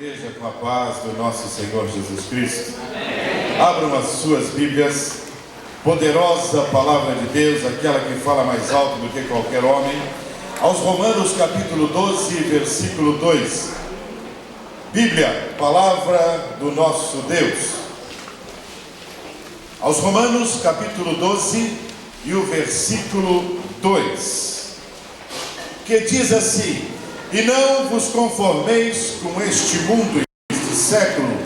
Igreja, com a paz do nosso Senhor Jesus Cristo. Abram as suas Bíblias, poderosa palavra de Deus, aquela que fala mais alto do que qualquer homem, aos Romanos capítulo 12, versículo 2. Bíblia, palavra do nosso Deus. Aos Romanos capítulo 12 e o versículo 2, que diz assim: e não vos conformeis com este mundo, este século,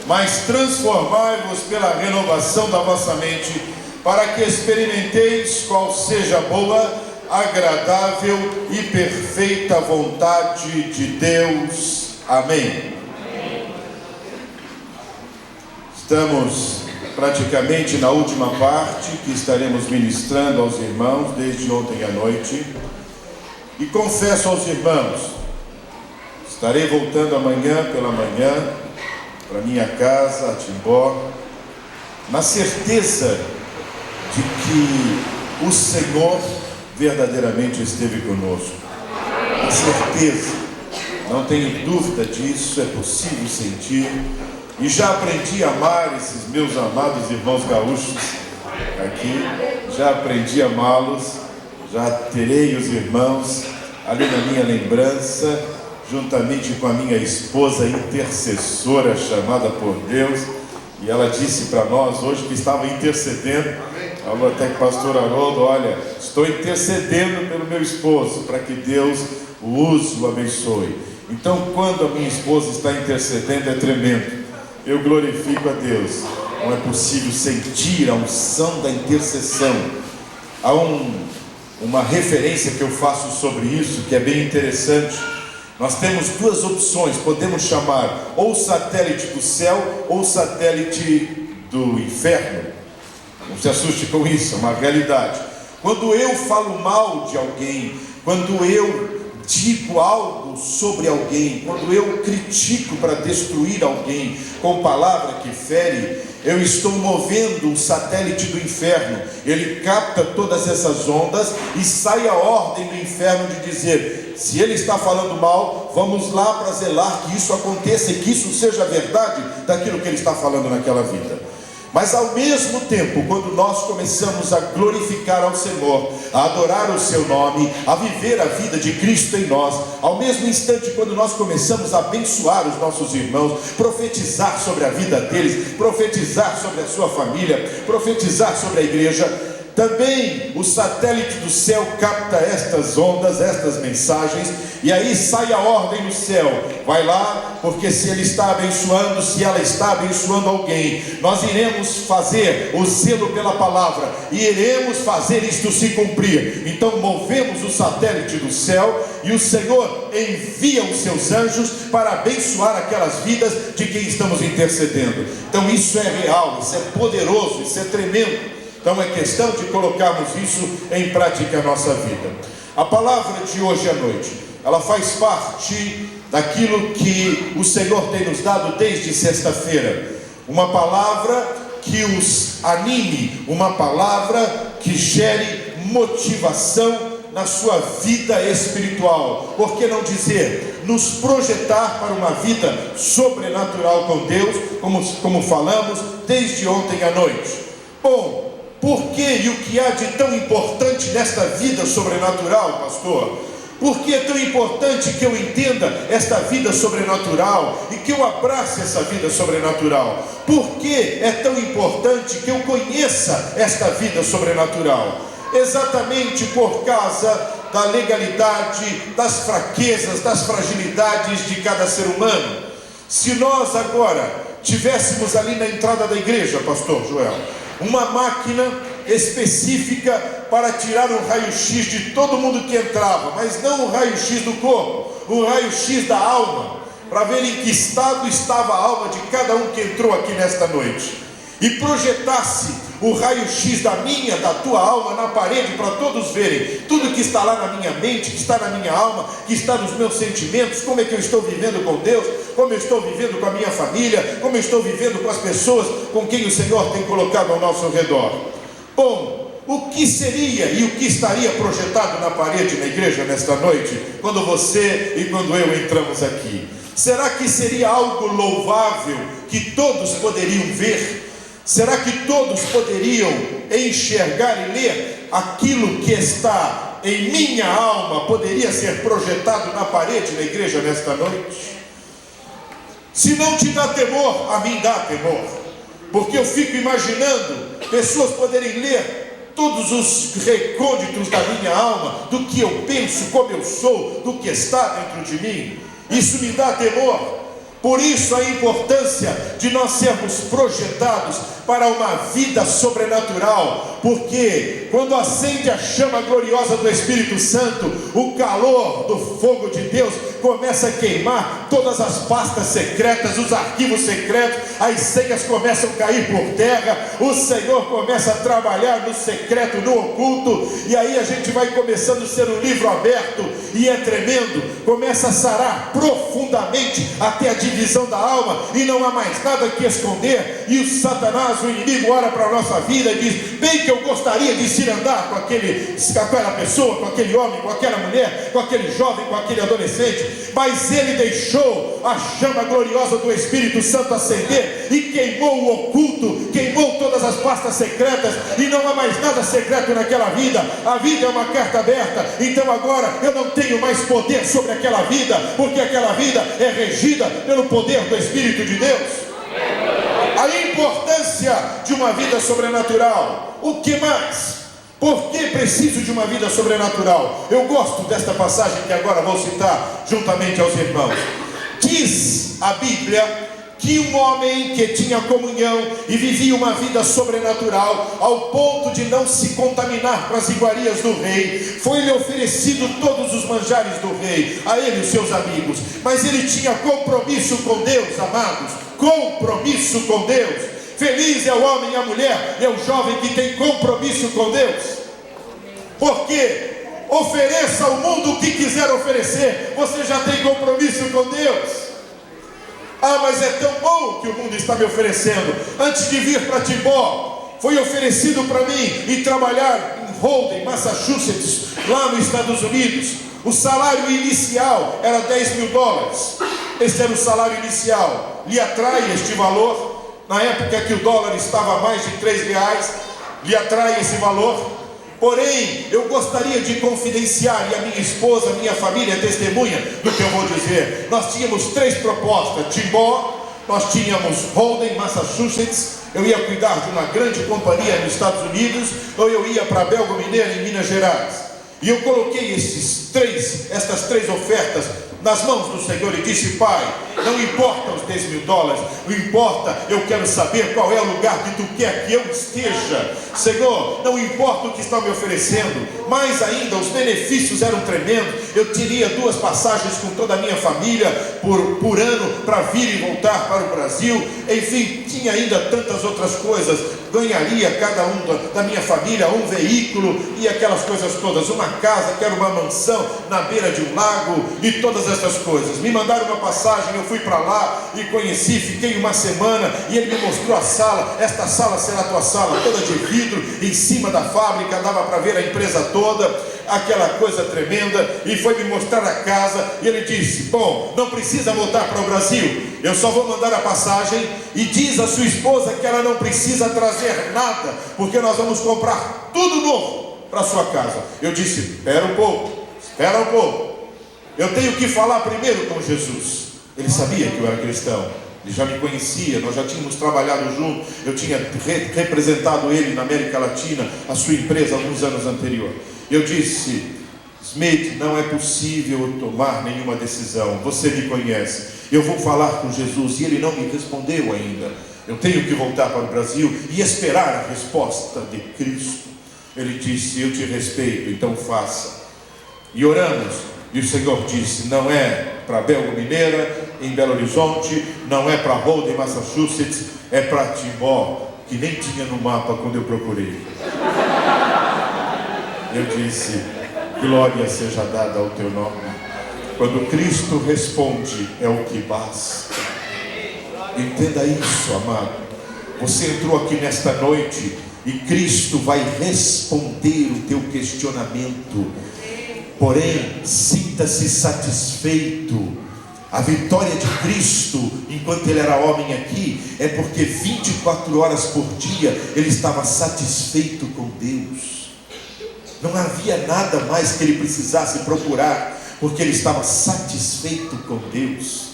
mas transformai-vos pela renovação da vossa mente, para que experimenteis qual seja a boa, agradável e perfeita vontade de Deus. Amém. Estamos praticamente na última parte que estaremos ministrando aos irmãos desde ontem à noite. E confesso aos irmãos, estarei voltando amanhã pela manhã para minha casa, a Timbó, na certeza de que o Senhor verdadeiramente esteve conosco. Na certeza, não tenho dúvida disso, é possível sentir. E já aprendi a amar esses meus amados irmãos gaúchos aqui, já aprendi a amá-los. Já terei os irmãos ali na minha lembrança, juntamente com a minha esposa intercessora chamada por Deus, e ela disse para nós hoje que estava intercedendo. Falou até que o pastor Haroldo: olha, estou intercedendo pelo meu esposo, para que Deus o use, o abençoe. Então, quando a minha esposa está intercedendo, é tremendo. Eu glorifico a Deus. Não é possível sentir a unção da intercessão. Há uma referência que eu faço sobre isso, que é bem interessante. Nós temos duas opções: podemos chamar ou satélite do céu ou satélite do inferno. Não se assuste com isso, é uma realidade. Quando eu falo mal de alguém, quando eu digo algo sobre alguém, quando eu critico para destruir alguém com palavra que fere, eu estou movendo o satélite do inferno. Ele capta todas essas ondas e sai a ordem do inferno de dizer: se ele está falando mal, vamos lá para zelar que isso aconteça e que isso seja verdade daquilo que ele está falando naquela vida. Mas ao mesmo tempo, quando nós começamos a glorificar ao Senhor, a adorar o seu nome, a viver a vida de Cristo em nós, ao mesmo instante quando nós começamos a abençoar os nossos irmãos, profetizar sobre a vida deles, profetizar sobre a sua família, profetizar sobre a igreja, também o satélite do céu capta estas ondas, estas mensagens, e aí sai a ordem do céu: vai lá, porque se ele está abençoando, se ela está abençoando alguém, nós iremos fazer o zelo pela palavra, e iremos fazer isto se cumprir. Então movemos o satélite do céu, e o Senhor envia os seus anjos para abençoar aquelas vidas de quem estamos intercedendo. Então isso é real, isso é poderoso, isso é tremendo. Então é questão de colocarmos isso em prática na nossa vida. A palavra de hoje à noite, ela faz parte daquilo que o Senhor tem nos dado desde sexta-feira. Uma palavra que os anime, uma palavra que gere motivação na sua vida espiritual. Por que não dizer, nos projetar para uma vida sobrenatural com Deus, como falamos desde ontem à noite. Bom, por que e o que há de tão importante nesta vida sobrenatural, pastor? Por que é tão importante que eu entenda esta vida sobrenatural e que eu abrace essa vida sobrenatural? Por que é tão importante que eu conheça esta vida sobrenatural? Exatamente por causa da legalidade, das fraquezas, das fragilidades de cada ser humano. Se nós agora tivéssemos ali na entrada da igreja, pastor Joel, uma máquina específica para tirar o raio-x de todo mundo que entrava, mas não o raio-x do corpo, o raio-x da alma, para ver em que estado estava a alma de cada um que entrou aqui nesta noite, e projetasse o raio-x da minha, da tua alma na parede, para todos verem tudo que está lá na minha mente, que está na minha alma, que está nos meus sentimentos, como é que eu estou vivendo com Deus, como eu estou vivendo com a minha família, como eu estou vivendo com as pessoas com quem o Senhor tem colocado ao nosso redor. Bom, o que seria e o que estaria projetado na parede na igreja nesta noite, quando você e quando eu entramos aqui? Será que seria algo louvável que todos poderiam ver? Será que todos poderiam enxergar e ler aquilo que está em minha alma? Poderia ser projetado na parede da igreja nesta noite? Se não te dá temor, a mim dá temor, porque eu fico imaginando pessoas poderem ler todos os recônditos da minha alma, do que eu penso, como eu sou, do que está dentro de mim. Isso me dá temor. Por isso a importância de nós sermos projetados para uma vida sobrenatural, porque quando acende a chama gloriosa do Espírito Santo, o calor do fogo de Deus começa a queimar todas as pastas secretas, os arquivos secretos, as senhas começam a cair por terra, o Senhor começa a trabalhar no secreto, no oculto, e aí a gente vai começando a ser um livro aberto, e é tremendo, começa a sarar profundamente até a divisão da alma, e não há mais nada que esconder, e o Satanás, o inimigo, olha para a nossa vida e diz: bem que eu gostaria de se andar com aquela pessoa, com aquele homem, com aquela mulher, com aquele jovem, com aquele adolescente, mas ele deixou a chama gloriosa do Espírito Santo acender e queimou o oculto, queimou todas as pastas secretas, e não há mais nada secreto naquela vida. A vida é uma carta aberta, então agora eu não tenho mais poder sobre aquela vida, porque aquela vida é regida pelo poder do Espírito de Deus. A importância de uma vida sobrenatural. O que mais? Por que preciso de uma vida sobrenatural? Eu gosto desta passagem que agora vou citar juntamente aos irmãos. Diz a Bíblia que um homem que tinha comunhão e vivia uma vida sobrenatural, ao ponto de não se contaminar com as iguarias do rei, foi-lhe oferecido todos os manjares do rei, a ele e os seus amigos, mas ele tinha compromisso com Deus, amados, compromisso com Deus. Feliz é o homem e a mulher, é o jovem que tem compromisso com Deus, porque ofereça ao mundo o que quiser oferecer, você já tem compromisso com Deus. Ah, mas é tão bom que o mundo está me oferecendo. Antes de vir para Timbó, foi oferecido para mim ir trabalhar em Holden, Massachusetts, lá nos Estados Unidos. O salário inicial era $10.000. Esse era o salário inicial. Lhe atrai este valor? Na época que o dólar estava a mais de R$3, lhe atrai esse valor? Porém, eu gostaria de confidenciar, e a minha esposa, a minha família é testemunha do que eu vou dizer. Nós tínhamos 3 propostas: Timbó, nós tínhamos Holden, Massachusetts, eu ia cuidar de uma grande companhia nos Estados Unidos, ou eu ia para Belgo Mineiro, em Minas Gerais. E eu coloquei estas 3 ofertas nas mãos do Senhor e disse: Pai, não importa os $10.000, não importa, eu quero saber qual é o lugar que Tu quer que eu esteja. Senhor, não importa o que está me oferecendo, mais ainda, os benefícios eram tremendos. Eu teria 2 passagens com toda a minha família por ano para vir e voltar para o Brasil. Enfim, tinha ainda tantas outras coisas. Ganharia cada um da minha família um veículo e aquelas coisas todas, uma casa, que era uma mansão na beira de um lago, e todas essas coisas. Me mandaram uma passagem, eu fui para lá e conheci, fiquei uma semana, e ele me mostrou a sala. Esta sala será a tua sala, toda de vidro, em cima da fábrica, dava para ver a empresa toda, aquela coisa tremenda, e foi me mostrar a casa, e ele disse: bom, não precisa voltar para o Brasil, eu só vou mandar a passagem, e diz a sua esposa que ela não precisa trazer nada, porque nós vamos comprar tudo novo para a sua casa. Eu disse: espera um pouco, eu tenho que falar primeiro com Jesus. Ele sabia que eu era cristão, ele já me conhecia, nós já tínhamos trabalhado juntos, eu tinha representado ele na América Latina, a sua empresa, alguns anos anteriores. Eu disse: Smith, não é possível eu tomar nenhuma decisão, você me conhece, eu vou falar com Jesus. E ele não me respondeu ainda. Eu tenho que voltar para o Brasil e esperar a resposta de Cristo. Ele disse: eu te respeito, então faça. E oramos, e o Senhor disse: não é para Belgo Mineira, em Belo Horizonte, não é para Holden, Massachusetts, é para Timbó, que nem tinha no mapa quando eu procurei. Eu disse: glória seja dada ao teu nome. Quando Cristo responde, é o que basta. Entenda isso, amado. Você entrou aqui nesta noite e Cristo vai responder o teu questionamento. Porém, sinta-se satisfeito A vitória de Cristo, enquanto ele era homem aqui, é porque 24 horas por dia ele estava satisfeito com Deus. Não havia nada mais que ele precisasse procurar, porque ele estava satisfeito com Deus.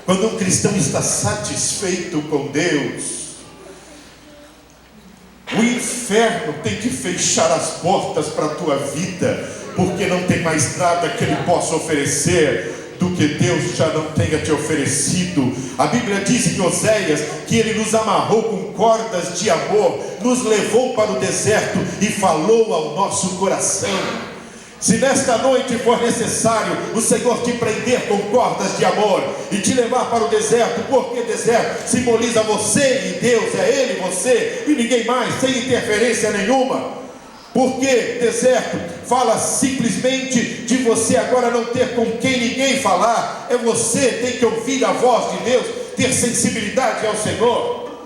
Quando um cristão está satisfeito com Deus, o inferno tem que fechar as portas para a tua vida, porque não tem mais nada que ele possa oferecer do que Deus já não tenha te oferecido. A Bíblia diz em Oséias que ele nos amarrou com cordas de amor, nos levou para o deserto e falou ao nosso coração. Se nesta noite for necessário o Senhor te prender com cordas de amor e te levar para o deserto, porque deserto simboliza você e Deus, é Ele e você e ninguém mais, sem interferência nenhuma. Porque deserto fala simplesmente de você agora não ter com quem ninguém falar. É você tem que ouvir a voz de Deus, ter sensibilidade ao Senhor,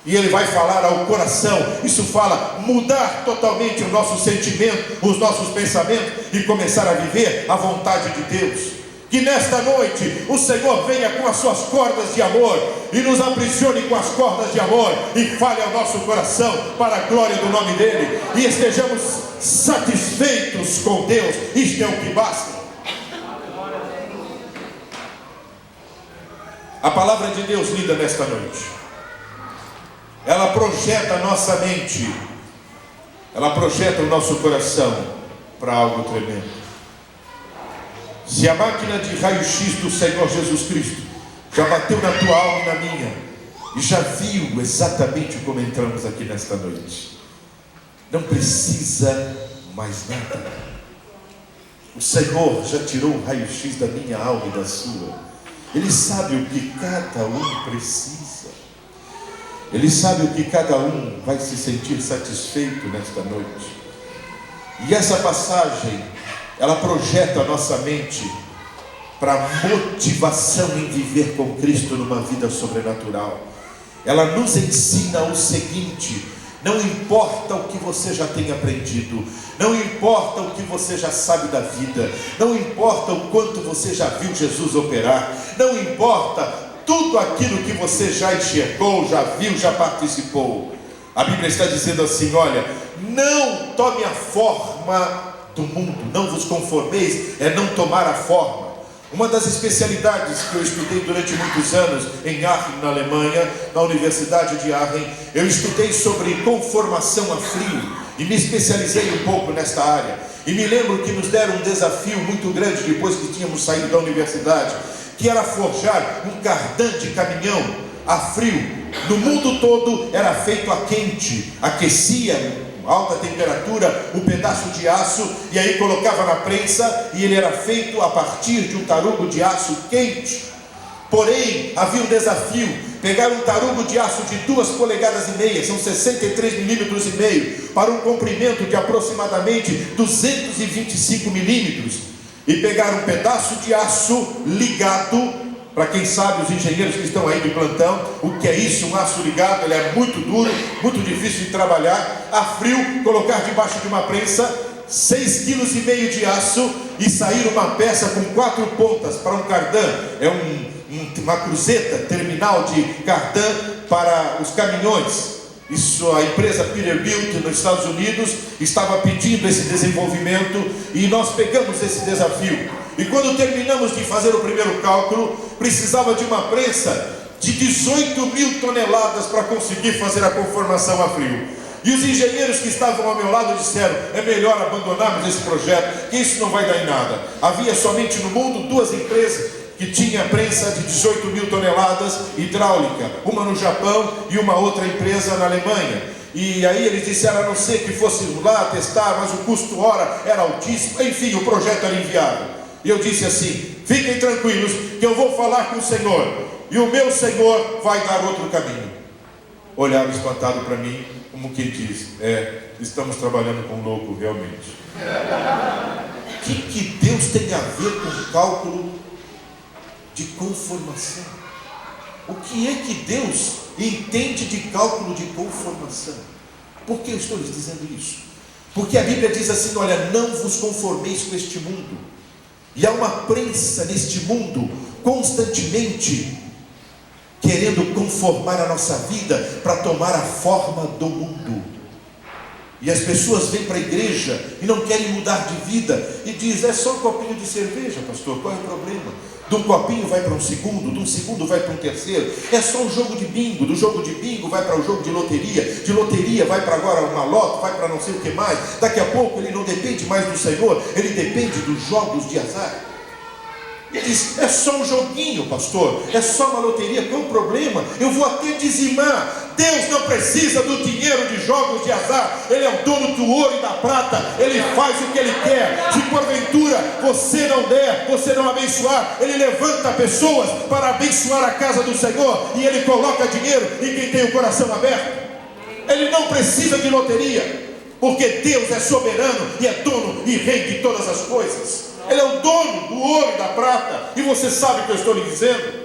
e Ele vai falar ao coração. Isso fala mudar totalmente o nosso sentimento, os nossos pensamentos, e começar a viver a vontade de Deus. Que nesta noite o Senhor venha com as suas cordas de amor e nos aprisione com as cordas de amor e fale ao nosso coração para a glória do nome dEle, e estejamos satisfeitos com Deus. Isto é o que basta. A palavra de Deus lida nesta noite, ela projeta a nossa mente, ela projeta o nosso coração para algo tremendo. Se a máquina de raio-x do Senhor Jesus Cristo já bateu na tua alma e na minha, e já viu exatamente como entramos aqui nesta noite, não precisa mais nada. O Senhor já tirou o raio-x da minha alma e da sua. Ele sabe o que cada um precisa. Ele sabe o que cada um vai se sentir satisfeito nesta noite. E essa passagem, ela projeta a nossa mente para a motivação em viver com Cristo numa vida sobrenatural. Ela nos ensina o seguinte: não importa o que você já tenha aprendido, não importa o que você já sabe da vida, não importa o quanto você já viu Jesus operar, não importa tudo aquilo que você já enxergou, já viu, já participou. A Bíblia está dizendo assim: olha, não tome a forma do mundo, não vos conformeis, é não tomar a forma. Uma das especialidades que eu estudei durante muitos anos em Aachen, na Alemanha, na Universidade de Aachen, eu estudei sobre conformação a frio e me especializei um pouco nesta área. E me lembro que nos deram um desafio muito grande depois que tínhamos saído da universidade, que era forjar um cardan de caminhão a frio. No mundo todo era feito a quente, aquecia alta temperatura o pedaço de aço, e aí colocava na prensa, e ele era feito a partir de um tarugo de aço quente. Porém, havia um desafio: pegar um tarugo de aço de 2,5 polegadas, são 63,5 milímetros, para um comprimento de aproximadamente 225 milímetros, e pegar um pedaço de aço ligado. Para quem sabe, os engenheiros que estão aí de plantão, o que é isso? Um aço ligado, ele é muito duro, muito difícil de trabalhar, a frio, colocar debaixo de uma prensa 6,5 kg de aço e sair uma peça com 4 pontas para um cardan. É uma cruzeta terminal de cardan para os caminhões. Isso, a empresa Peterbilt nos Estados Unidos estava pedindo esse desenvolvimento, e nós pegamos esse desafio. E quando terminamos de fazer o primeiro cálculo, precisava de uma prensa de 18.000 toneladas para conseguir fazer a conformação a frio. E os engenheiros que estavam ao meu lado disseram: é melhor abandonarmos esse projeto, que isso não vai dar em nada. Havia somente no mundo 2 empresas que tinham prensa de 18.000 toneladas hidráulica, uma no Japão e uma outra empresa na Alemanha. E aí eles disseram: a não ser que fôssemos lá testar, mas o custo hora era altíssimo. Enfim, o projeto era inviável. E eu disse assim: fiquem tranquilos, que eu vou falar com o Senhor, e o meu Senhor vai dar outro caminho. Olharam espantado para mim, como quem diz: estamos trabalhando com um louco realmente. O que Deus tem a ver com cálculo de conformação? O que é que Deus entende de cálculo de conformação? Por que eu estou lhes dizendo isso? Porque a Bíblia diz assim: olha, não vos conformeis com este mundo. E há uma prensa neste mundo constantemente querendo conformar a nossa vida para tomar a forma do mundo. E as pessoas vêm para a igreja e não querem mudar de vida e dizem: é só um copinho de cerveja, pastor, qual é o problema? De um copinho vai para um segundo, de um segundo vai para um terceiro. É só um jogo de bingo, do jogo de bingo vai para o jogo de loteria vai para agora uma loto, vai para não sei o que mais. Daqui a pouco ele não depende mais do Senhor, ele depende dos jogos de azar. Ele diz: é só um joguinho, pastor, é só uma loteria, qual é o problema? Eu vou até dizimar. Deus não precisa do dinheiro de jogos de azar. Ele é o dono do ouro e da prata. Ele faz o que Ele quer. Se porventura você não der, você não abençoar, Ele levanta pessoas para abençoar a casa do Senhor, e Ele coloca dinheiro em quem tem o coração aberto. Ele não precisa de loteria, porque Deus é soberano e é dono e rei de todas as coisas. Ele é o dono do ouro e da prata. E você sabe o que eu estou lhe dizendo?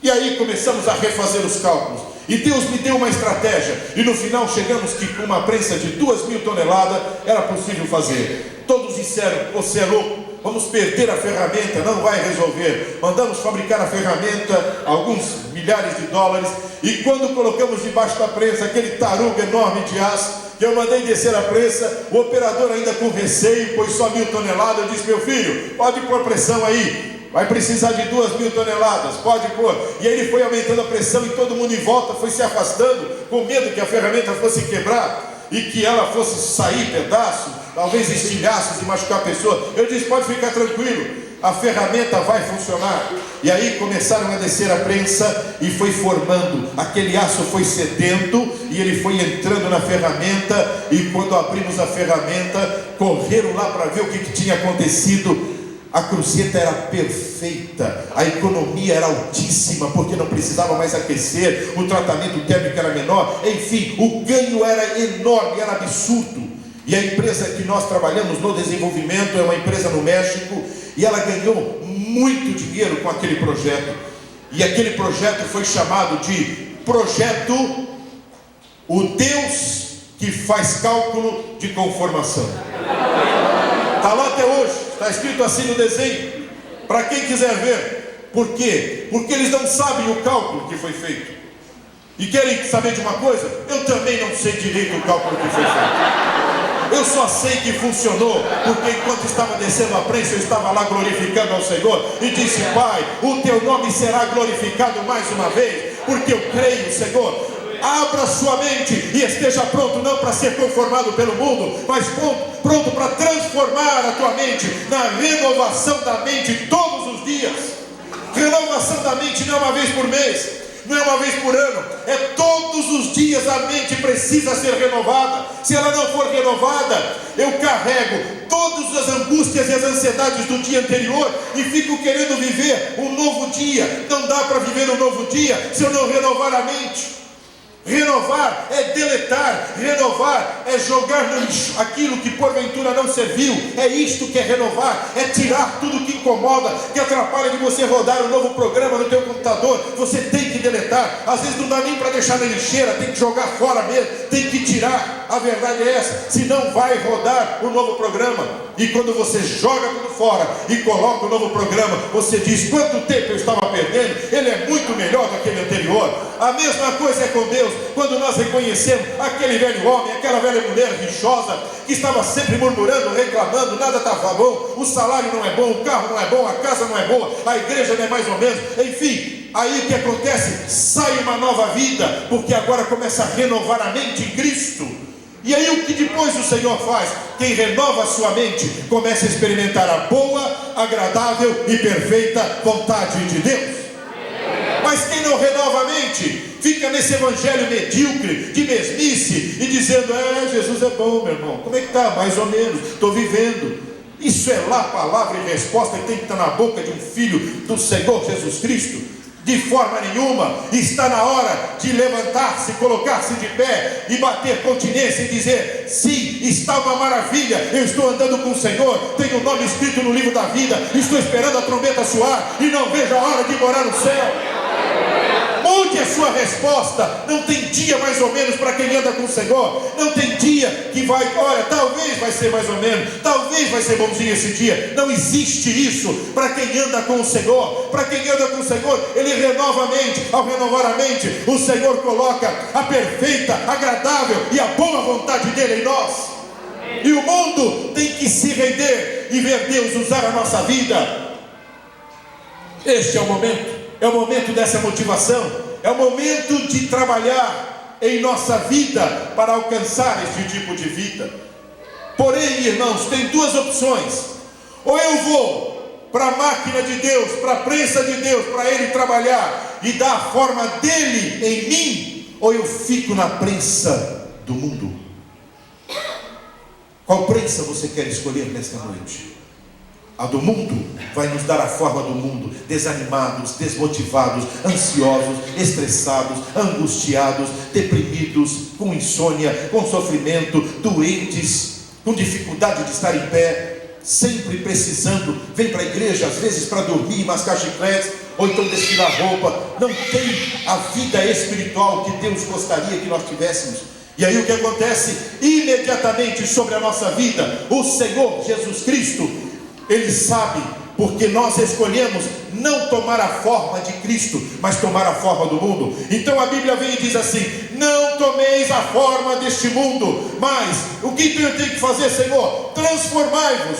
E aí começamos a refazer os cálculos. E Deus me deu uma estratégia. E no final chegamos que com uma prensa de 2.000 toneladas era possível fazer. Todos disseram: você é louco, vamos perder a ferramenta, não vai resolver. Mandamos fabricar a ferramenta, alguns milhares de dólares. E quando colocamos debaixo da prensa aquele tarugo enorme de aço, que eu mandei descer a prensa, o operador ainda com receio, pois só 1.000 toneladas, eu disse: meu filho, pode pôr pressão aí, vai precisar de 2.000 toneladas, pode pôr. E aí ele foi aumentando a pressão e todo mundo em volta foi se afastando, com medo que a ferramenta fosse quebrar e que ela fosse sair pedaço, talvez estilhaços e machucar a pessoa. Eu disse: pode ficar tranquilo, a ferramenta vai funcionar. E aí começaram a descer a prensa e foi formando, aquele aço foi cedendo e ele foi entrando na ferramenta. E quando abrimos a ferramenta, correram lá para ver o que tinha acontecido. A cruceta era perfeita, a economia era altíssima, porque não precisava mais aquecer, o tratamento térmico era menor, enfim, o ganho era enorme, era absurdo. E a empresa que nós trabalhamos no desenvolvimento é uma empresa no México, e ela ganhou muito dinheiro com aquele projeto. E aquele projeto foi chamado de Projeto O Deus que Faz Cálculo de Conformação. Está lá até hoje, está escrito assim no desenho, para quem quiser ver. Por quê? Porque eles não sabem o cálculo que foi feito. E querem saber de uma coisa? Eu também não sei direito o cálculo que foi feito. Eu só sei que funcionou, porque enquanto estava descendo a prensa, eu estava lá glorificando ao Senhor e disse: Pai, o teu nome será glorificado mais uma vez, porque eu creio, Senhor. Abra sua mente e esteja pronto, não para ser conformado pelo mundo, mas pronto para transformar a tua mente na renovação da mente todos os dias. Renovação da mente não é uma vez por mês, não é uma vez por ano, é todos os dias. A mente precisa ser renovada. Se ela não for renovada, eu carrego todas as angústias e as ansiedades do dia anterior e fico querendo viver um novo dia. Não dá para viver um novo dia se eu não renovar a mente. Renovar é deletar, renovar é jogar no lixo aquilo que porventura não serviu. É isto que é renovar, é tirar tudo que incomoda, que atrapalha de você rodar um novo programa no teu computador. Você tem que deletar, às vezes não dá nem para deixar na lixeira, tem que jogar fora mesmo, tem que tirar. A verdade é essa, senão vai rodar um novo programa. E quando você joga tudo fora e coloca um novo programa, você diz: quanto tempo eu estava perdendo, ele é muito melhor do que aquele anterior. A mesma coisa é com Deus. Quando nós reconhecemos aquele velho homem, aquela velha mulher rixosa, que estava sempre murmurando, reclamando, nada estava bom, o salário não é bom, o carro não é bom, a casa não é boa, a igreja não é mais ou menos, enfim, aí o que acontece? Sai uma nova vida, porque agora começa a renovar a mente em Cristo. E aí o que depois o Senhor faz? Quem renova a sua mente começa a experimentar a boa, agradável e perfeita vontade de Deus. Mas quem não renova a mente fica nesse evangelho medíocre, de mesmice, e dizendo: Jesus é bom, meu irmão. Como é que está? Mais ou menos, estou vivendo. Isso é lá palavra e resposta que tem que estar na boca de um filho do Senhor Jesus Cristo? De forma nenhuma. Está na hora de levantar-se, colocar-se de pé e bater continência e dizer: sim, está uma maravilha, eu estou andando com o Senhor, tenho o nome escrito no livro da vida, estou esperando a trombeta soar e não vejo a hora de morar no céu. Mude a sua resposta. Não tem dia mais ou menos para quem anda com o Senhor. Não tem dia que vai, olha, talvez vai ser mais ou menos, talvez vai ser bonzinho esse dia. Não existe isso para quem anda com o Senhor. Para quem anda com o Senhor, Ele renova a mente. Ao renovar a mente, o Senhor coloca a perfeita, agradável e a boa vontade dEle em nós. E o mundo tem que se render e ver Deus usar a nossa vida. Este é o momento dessa motivação, é o momento de trabalhar em nossa vida para alcançar este tipo de vida. Porém, irmãos, tem duas opções: ou eu vou para a máquina de Deus, para a prensa de Deus, para Ele trabalhar e dar a forma dEle em mim, ou eu fico na prensa do mundo. Qual prensa você quer escolher nesta noite? A do mundo vai nos dar a forma do mundo, desanimados, desmotivados, ansiosos, estressados, angustiados, deprimidos, com insônia, com sofrimento, doentes, com dificuldade de estar em pé, sempre precisando, vem para a igreja às vezes para dormir, mascar chicletes, ou então desfilar roupa, não tem a vida espiritual que Deus gostaria que nós tivéssemos. E aí o que acontece? Imediatamente sobre a nossa vida, o Senhor Jesus Cristo, Ele sabe, porque nós escolhemos não tomar a forma de Cristo, mas tomar a forma do mundo. Então a Bíblia vem e diz assim: não tomeis a forma deste mundo, mas o que eu tenho que fazer, Senhor? Transformai-vos.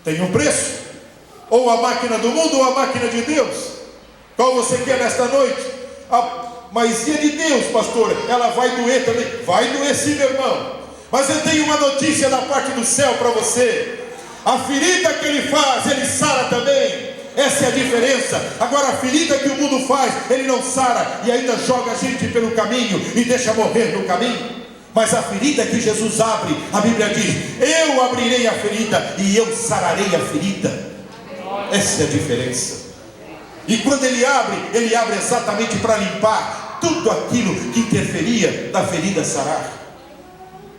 Tem um preço: ou a máquina do mundo ou a máquina de Deus. Qual você quer nesta noite? Mas e a de Deus, pastor? Ela vai doer também? Vai doer sim, meu irmão. Mas eu tenho uma notícia da parte do céu para você: a ferida que Ele faz, Ele sara também. Essa é a diferença. Agora, a ferida que o mundo faz, Ele não sara e ainda joga a gente pelo caminho e deixa morrer no caminho. Mas a ferida que Jesus abre, a Bíblia diz: eu abrirei a ferida e eu sararei a ferida. Essa é a diferença. E quando Ele abre exatamente para limpar tudo aquilo que interferia da ferida sarar.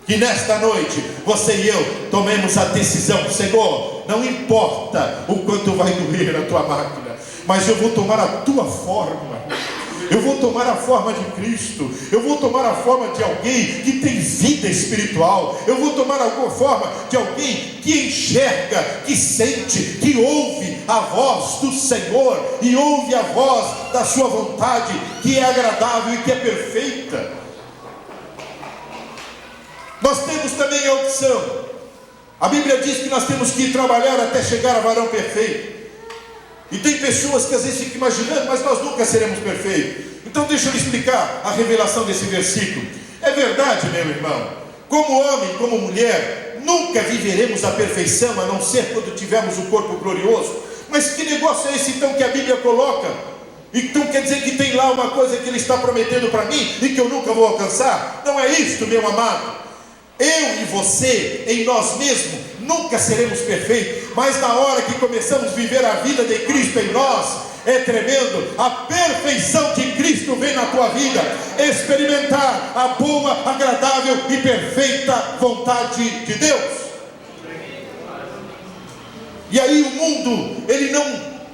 Que nesta noite, você e eu tomemos a decisão: Senhor, não importa o quanto vai doer a tua máquina, mas eu vou tomar a tua forma. Eu vou tomar a forma de Cristo. Eu vou tomar a forma de alguém que tem vida espiritual. Eu vou tomar a forma de alguém que enxerga, que sente, que ouve a voz do Senhor e ouve a voz da sua vontade, que é agradável e que é perfeita. Nós temos também a opção. A Bíblia diz que nós temos que ir trabalhar até chegar a varão perfeito. E tem pessoas que às vezes ficam imaginando: mas nós nunca seremos perfeitos. Então deixa eu lhe explicar a revelação desse versículo. É verdade, meu irmão, como homem, como mulher, nunca viveremos a perfeição, a não ser quando tivermos o corpo glorioso. Mas que negócio é esse então que a Bíblia coloca? Então quer dizer que tem lá uma coisa que Ele está prometendo para mim e que eu nunca vou alcançar? Não é isto, meu amado. Eu e você, em nós mesmos, nunca seremos perfeitos, mas na hora que começamos a viver a vida de Cristo em nós, é tremendo. A perfeição de Cristo vem na tua vida. Experimentar a boa, agradável e perfeita vontade de Deus. E aí o mundo, ele não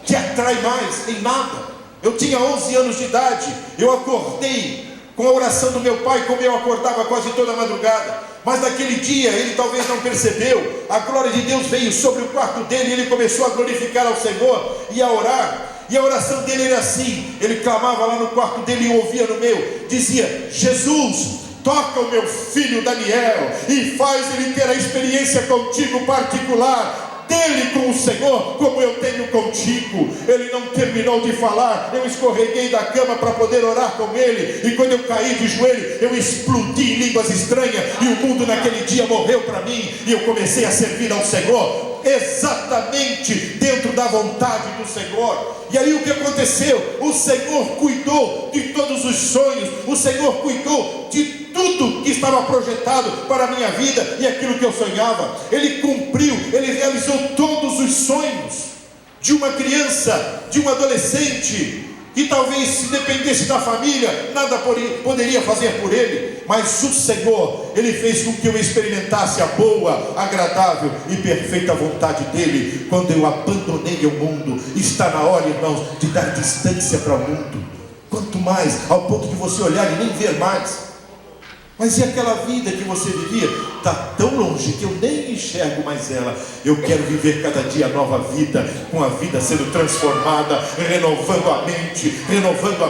te atrai mais em nada. Eu tinha 11 anos de idade, eu acordei com a oração do meu pai, como eu acordava quase toda a madrugada. Mas naquele dia, ele talvez não percebeu, a glória de Deus veio sobre o quarto dele, e ele começou a glorificar ao Senhor e a orar. E a oração dele era assim, ele clamava lá no quarto dele e eu ouvia no meu, dizia: Jesus, toca o meu filho Daniel e faz ele ter a experiência contigo particular dele com o Senhor, como eu tenho contigo. Ele não terminou de falar, eu escorreguei da cama para poder orar com ele, e quando eu caí de joelho, eu explodi em línguas estranhas, e o mundo naquele dia morreu para mim, e eu comecei a servir ao Senhor, exatamente dentro da vontade do Senhor. E aí o que aconteceu? O Senhor cuidou de todos os sonhos, o Senhor cuidou de tudo que estava projetado para a minha vida e aquilo que eu sonhava. Ele cumpriu, Ele realizou todos os sonhos de uma criança, de um adolescente, que talvez se dependesse da família, nada poderia fazer por ele. Mas o Senhor, Ele fez com que eu experimentasse a boa, agradável e perfeita vontade dEle. Quando eu abandonei o mundo, está na hora, irmãos, de dar distância para o mundo. Quanto mais, ao ponto de você olhar e nem ver mais. Mas e aquela vida que você vivia? Está tão longe que eu nem enxergo mais ela. Eu quero viver cada dia a nova vida, com a vida sendo transformada, renovando a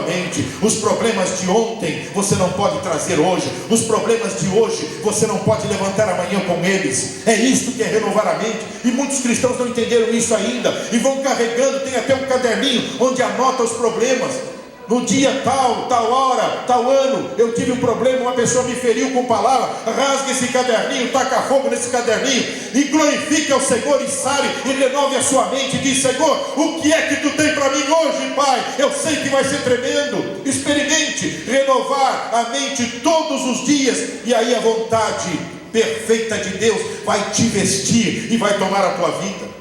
mente. Os problemas de ontem você não pode trazer hoje. Os problemas de hoje você não pode levantar amanhã com eles. É isto que é renovar a mente. E muitos cristãos não entenderam isso ainda, e vão carregando, tem até um caderninho onde anota os problemas. No dia tal, tal hora, tal ano, eu tive um problema, uma pessoa me feriu com palavra. Rasgue esse caderninho, taca fogo nesse caderninho e glorifique ao Senhor e sare e renove a sua mente. Diz: Senhor, o que é que tu tem para mim hoje, Pai? Eu sei que vai ser tremendo. Experimente renovar a mente todos os dias, e aí a vontade perfeita de Deus vai te vestir e vai tomar a tua vida.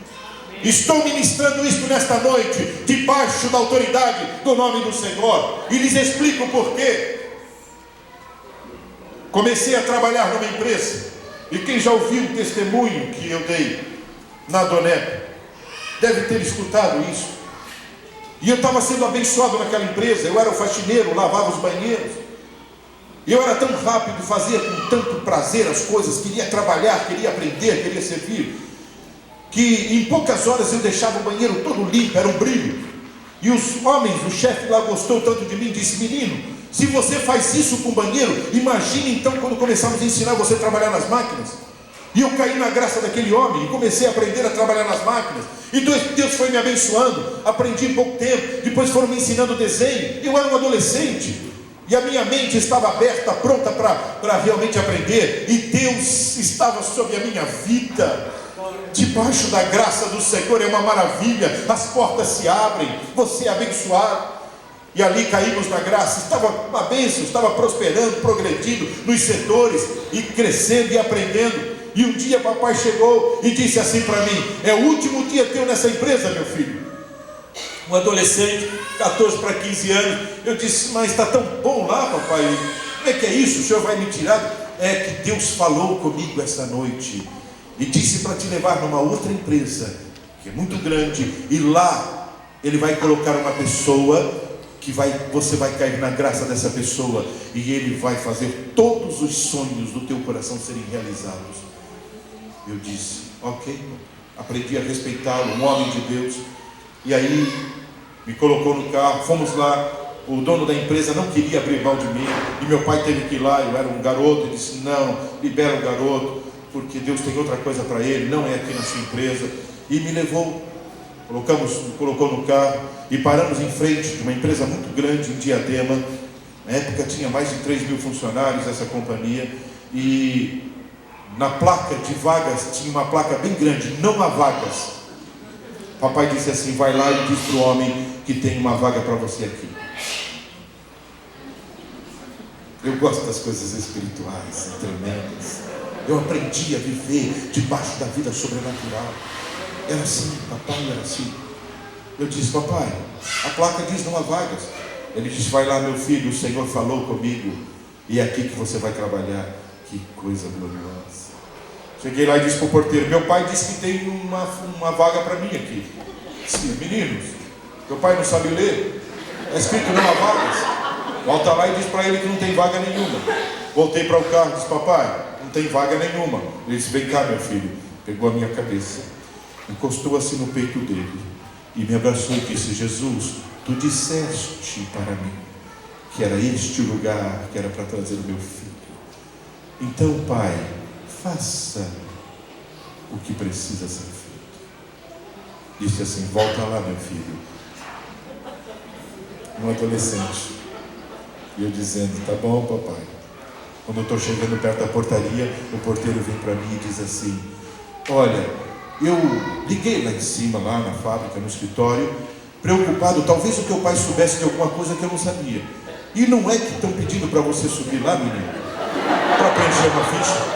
Estou ministrando isto nesta noite, debaixo da autoridade do nome do Senhor, e lhes explico por quê. Comecei a trabalhar numa empresa, e quem já ouviu o testemunho que eu dei na Donep deve ter escutado isso. E eu estava sendo abençoado naquela empresa. Eu era o faxineiro, lavava os banheiros, e eu era tão rápido, fazia com tanto prazer as coisas, queria trabalhar, queria aprender, queria servir, que em poucas horas eu deixava o banheiro todo limpo, era um brilho. E os homens, o chefe lá gostou tanto de mim, disse: menino, se você faz isso com o banheiro, imagine então quando começamos a ensinar você a trabalhar nas máquinas. E eu caí na graça daquele homem e comecei a aprender a trabalhar nas máquinas. E Deus foi me abençoando, aprendi em pouco tempo. Depois foram me ensinando desenho. Eu era um adolescente e a minha mente estava aberta, pronta para realmente aprender. E Deus estava sobre a minha vida. Debaixo da graça do Senhor é uma maravilha. As portas se abrem, você é abençoado. E ali caímos na graça. Estava uma bênção, estava prosperando, progredindo nos setores e crescendo e aprendendo. E um dia papai chegou e disse assim para mim: é o último dia teu nessa empresa, meu filho. Um adolescente, 14 para 15 anos. Eu disse: mas está tão bom lá, papai. Como é que é isso? O senhor vai me tirar? É que Deus falou comigo essa noite e disse para te levar numa outra empresa que é muito grande, e lá Ele vai colocar uma pessoa que você vai cair na graça dessa pessoa, e Ele vai fazer todos os sonhos do teu coração serem realizados. Eu disse: ok. Aprendi a respeitá-lo, um homem de Deus. E aí me colocou no carro, fomos lá. O dono da empresa não queria abrir mão de mim, e meu pai teve que ir lá. Eu era um garoto, ele disse: não, libera o garoto, porque Deus tem outra coisa para ele, não é aqui na sua empresa. E me levou, me colocou no carro e paramos em frente de uma empresa muito grande em Diadema. Na época tinha mais de 3 mil funcionários essa companhia, e na placa de vagas tinha uma placa bem grande: não há vagas. Papai disse assim: vai lá e diz para o homem que tem uma vaga para você aqui. Eu gosto das coisas espirituais, tremendas. Eu aprendi a viver debaixo da vida sobrenatural. Era assim, papai era assim. Eu disse: papai, a placa diz não há vagas. Ele disse: vai lá, meu filho, o Senhor falou comigo, e é aqui que você vai trabalhar. Que coisa gloriosa. Cheguei lá e disse para o porteiro: meu pai disse que tem uma vaga para mim aqui. Sim, meninos, teu pai não sabe ler? É escrito não há vagas. Volta lá e diz para ele que não tem vaga nenhuma. Voltei para o carro e disse: papai, não tem vaga nenhuma. Ele disse: vem cá, meu filho. Pegou a minha cabeça, encostou assim no peito dele e me abraçou e disse: Jesus, tu disseste para mim que era este o lugar que era para trazer o meu filho. Então, pai, faça o que precisa ser feito. Disse assim: volta lá, meu filho. Um adolescente. E eu dizendo: tá bom, papai. Quando eu estou chegando perto da portaria, o porteiro vem para mim e diz assim: olha, eu liguei lá em cima, lá na fábrica, no escritório, preocupado, talvez o teu pai soubesse de alguma coisa que eu não sabia. E não é que estão pedindo para você subir lá, menino, para preencher uma ficha?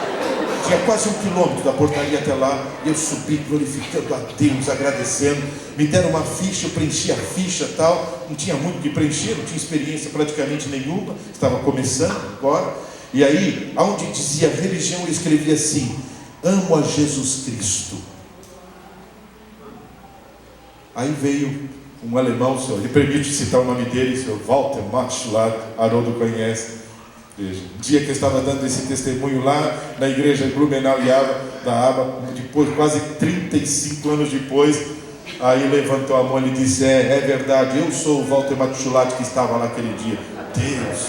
Tinha quase 1 quilômetro da portaria até lá. E eu subi glorificando a Deus, agradecendo. Me deram uma ficha, eu preenchi a ficha e tal. Não tinha muito o que preencher, não tinha experiência praticamente nenhuma, estava começando agora. E aí, onde dizia religião, eu escrevi assim: amo a Jesus Cristo. Aí veio um alemão, ele permite citar o nome dele, o Sr. Walter Matschlag, Haroldo conhece. Veja, um dia que eu estava dando esse testemunho lá na igreja Blumenau da Aba, depois, quase 35 anos depois, aí levantou a mão e disse: é verdade, eu sou o Walter Matschlag que estava lá aquele dia. Deus,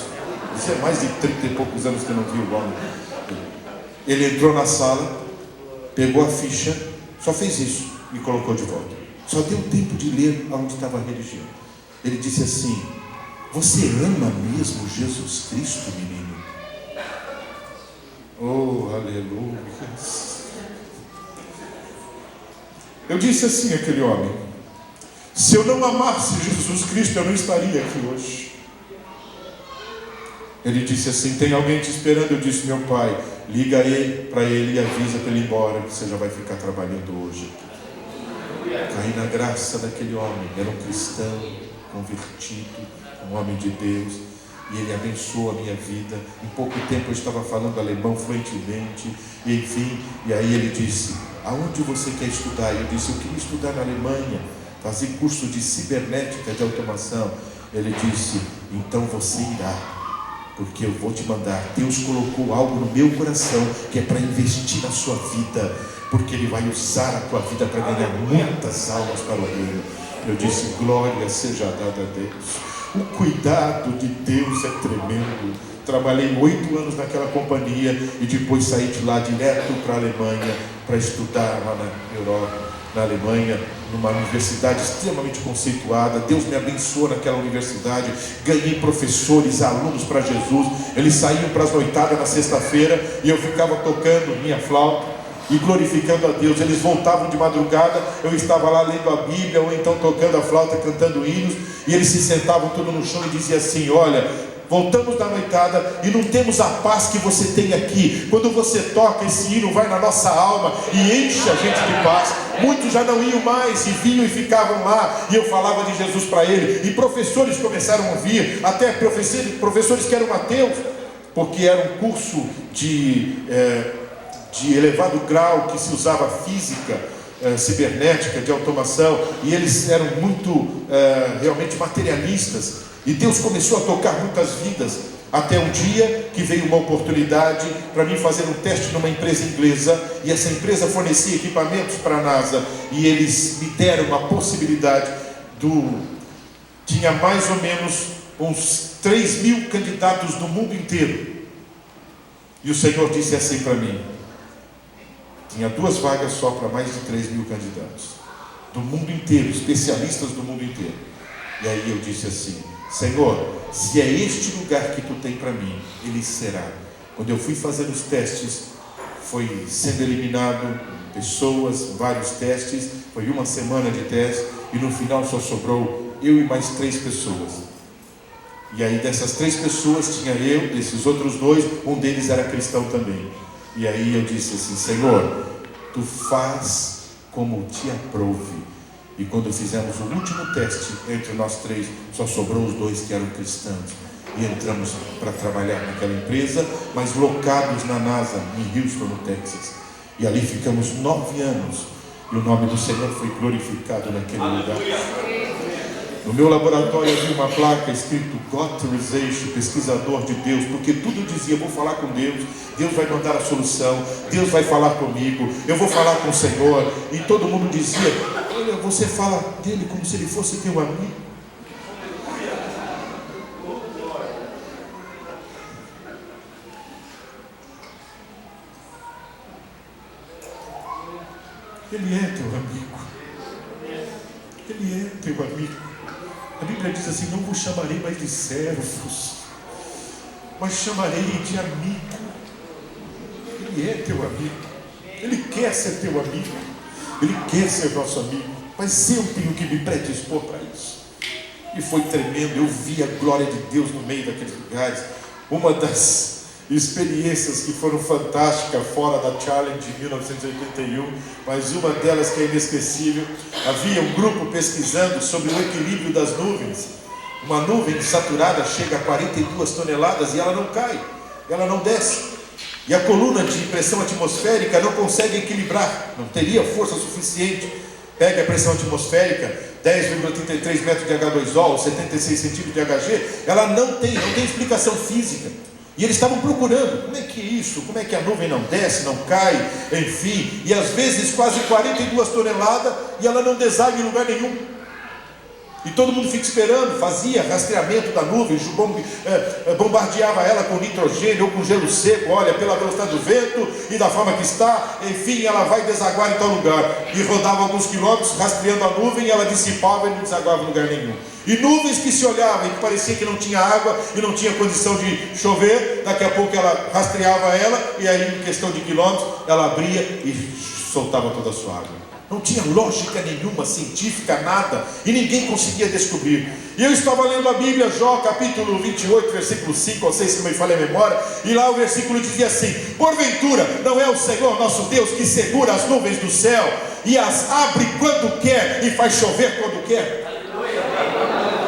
isso é mais de 30 e poucos anos que eu não vi o homem. Ele entrou na sala, pegou a ficha, só fez isso e colocou de volta. Só deu tempo de ler onde estava a religião. Ele disse assim: você ama mesmo Jesus Cristo, menino? Oh, aleluia. Eu disse assim àquele homem: se eu não amasse Jesus Cristo, eu não estaria aqui hoje. Ele disse assim: tem alguém te esperando? Eu disse: meu pai. Liga para ele e avisa para ele ir embora, que você já vai ficar trabalhando hoje. Caí na graça daquele homem. Era um cristão convertido, um homem de Deus, e ele abençoou a minha vida. Em pouco tempo eu estava falando alemão fluentemente, e enfim, e aí ele disse: aonde você quer estudar? Eu disse: eu queria estudar na Alemanha, fazer curso de cibernética, de automação. Ele disse: então você irá, porque eu vou te mandar. Deus colocou algo no meu coração que é para investir na sua vida, porque Ele vai usar a tua vida para ganhar muitas almas para o reino. Eu disse: glória seja dada a Deus. O cuidado de Deus é tremendo. Trabalhei 8 anos naquela companhia e depois saí de lá direto para a Alemanha para estudar lá na Europa, na Alemanha, numa universidade extremamente conceituada. Deus me abençoou naquela universidade, ganhei professores, alunos para Jesus. Eles saíam para as noitadas na sexta-feira e eu ficava tocando minha flauta e glorificando a Deus. Eles voltavam de madrugada, eu estava lá lendo a Bíblia, ou então tocando a flauta, cantando hinos, e eles se sentavam tudo no chão e diziam assim: olha, voltamos da noitada e não temos a paz que você tem aqui. Quando você toca, esse hino vai na nossa alma e enche a gente de paz. Muitos já não iam mais e vinham e ficavam lá, e eu falava de Jesus para ele, e professores começaram a vir, até professores que eram ateus, porque era um curso de elevado grau, que se usava física, cibernética, de automação, e eles eram muito realmente materialistas. E Deus começou a tocar muitas vidas, até um dia que veio uma oportunidade para mim fazer um teste numa empresa inglesa, e essa empresa fornecia equipamentos para a NASA, e eles me deram uma possibilidade tinha mais ou menos uns 3.000 candidatos do mundo inteiro, e o Senhor disse assim para mim: tinha 2 vagas só para mais de 3.000 candidatos do mundo inteiro, especialistas do mundo inteiro. E aí eu disse assim: Senhor, se é este lugar que tu tem para mim, ele será. Quando eu fui fazer os testes, foi sendo eliminado pessoas, vários testes, foi 1 semana de teste, e no final só sobrou eu e mais 3 pessoas. E aí dessas 3 pessoas tinha eu, desses outros 2, um deles era cristão também. E aí eu disse assim: Senhor, tu faz como te aprouve. E quando fizemos o último teste, entre nós 3, só sobrou os 2 que eram cristãos. E entramos para trabalhar naquela empresa, mas locados na NASA, em Houston, no Texas. E ali ficamos 9 anos. E o nome do Senhor foi glorificado naquele lugar. No meu laboratório havia uma placa escrito Gott Research, pesquisador de Deus, porque tudo dizia: vou falar com Deus, Deus vai mandar a solução, Deus vai falar comigo, eu vou falar com o Senhor. E todo mundo dizia: olha, você fala dele como se ele fosse teu amigo. Ele é teu amigo. Ele é teu amigo. A Bíblia diz assim: não vos chamarei mais de servos, mas chamarei de amigo. Ele é teu amigo. Ele quer ser teu amigo. Ele quer ser nosso amigo. Mas eu tenho que me predispor para isso. E foi tremendo. Eu vi a glória de Deus no meio daqueles lugares. Uma das experiências que foram fantásticas fora da Challenge de 1981, mas uma delas que é inesquecível: havia um grupo pesquisando sobre o equilíbrio das nuvens. Uma nuvem saturada chega a 42 toneladas e ela não cai, ela não desce, e a coluna de pressão atmosférica não consegue equilibrar, não teria força suficiente. Pegue a pressão atmosférica, 10,33 metros de H2O, 76 centímetros de Hg, ela não tem explicação física. E eles estavam procurando, como é que é isso? Como é que a nuvem não desce, não cai, enfim, e às vezes quase 42 toneladas, e ela não deságua em lugar nenhum. E todo mundo fica esperando, fazia rastreamento da nuvem, bombardeava ela com nitrogênio ou com gelo seco, olha, pela velocidade do vento e da forma que está, enfim, ela vai desaguar em tal lugar. E rodava alguns quilômetros rastreando a nuvem, e ela dissipava e não desaguava em lugar nenhum. E nuvens que se olhavam e que parecia que não tinha água e não tinha condição de chover, daqui a pouco ela rastreava ela, e aí em questão de quilômetros ela abria e soltava toda a sua água. Não tinha lógica nenhuma, científica, nada, e ninguém conseguia descobrir. E eu estava lendo a Bíblia, Jó, capítulo 28, versículo 5 ou 6, se não me falha a memória, e lá o versículo dizia assim: porventura não é o Senhor nosso Deus que segura as nuvens do céu e as abre quando quer e faz chover quando quer?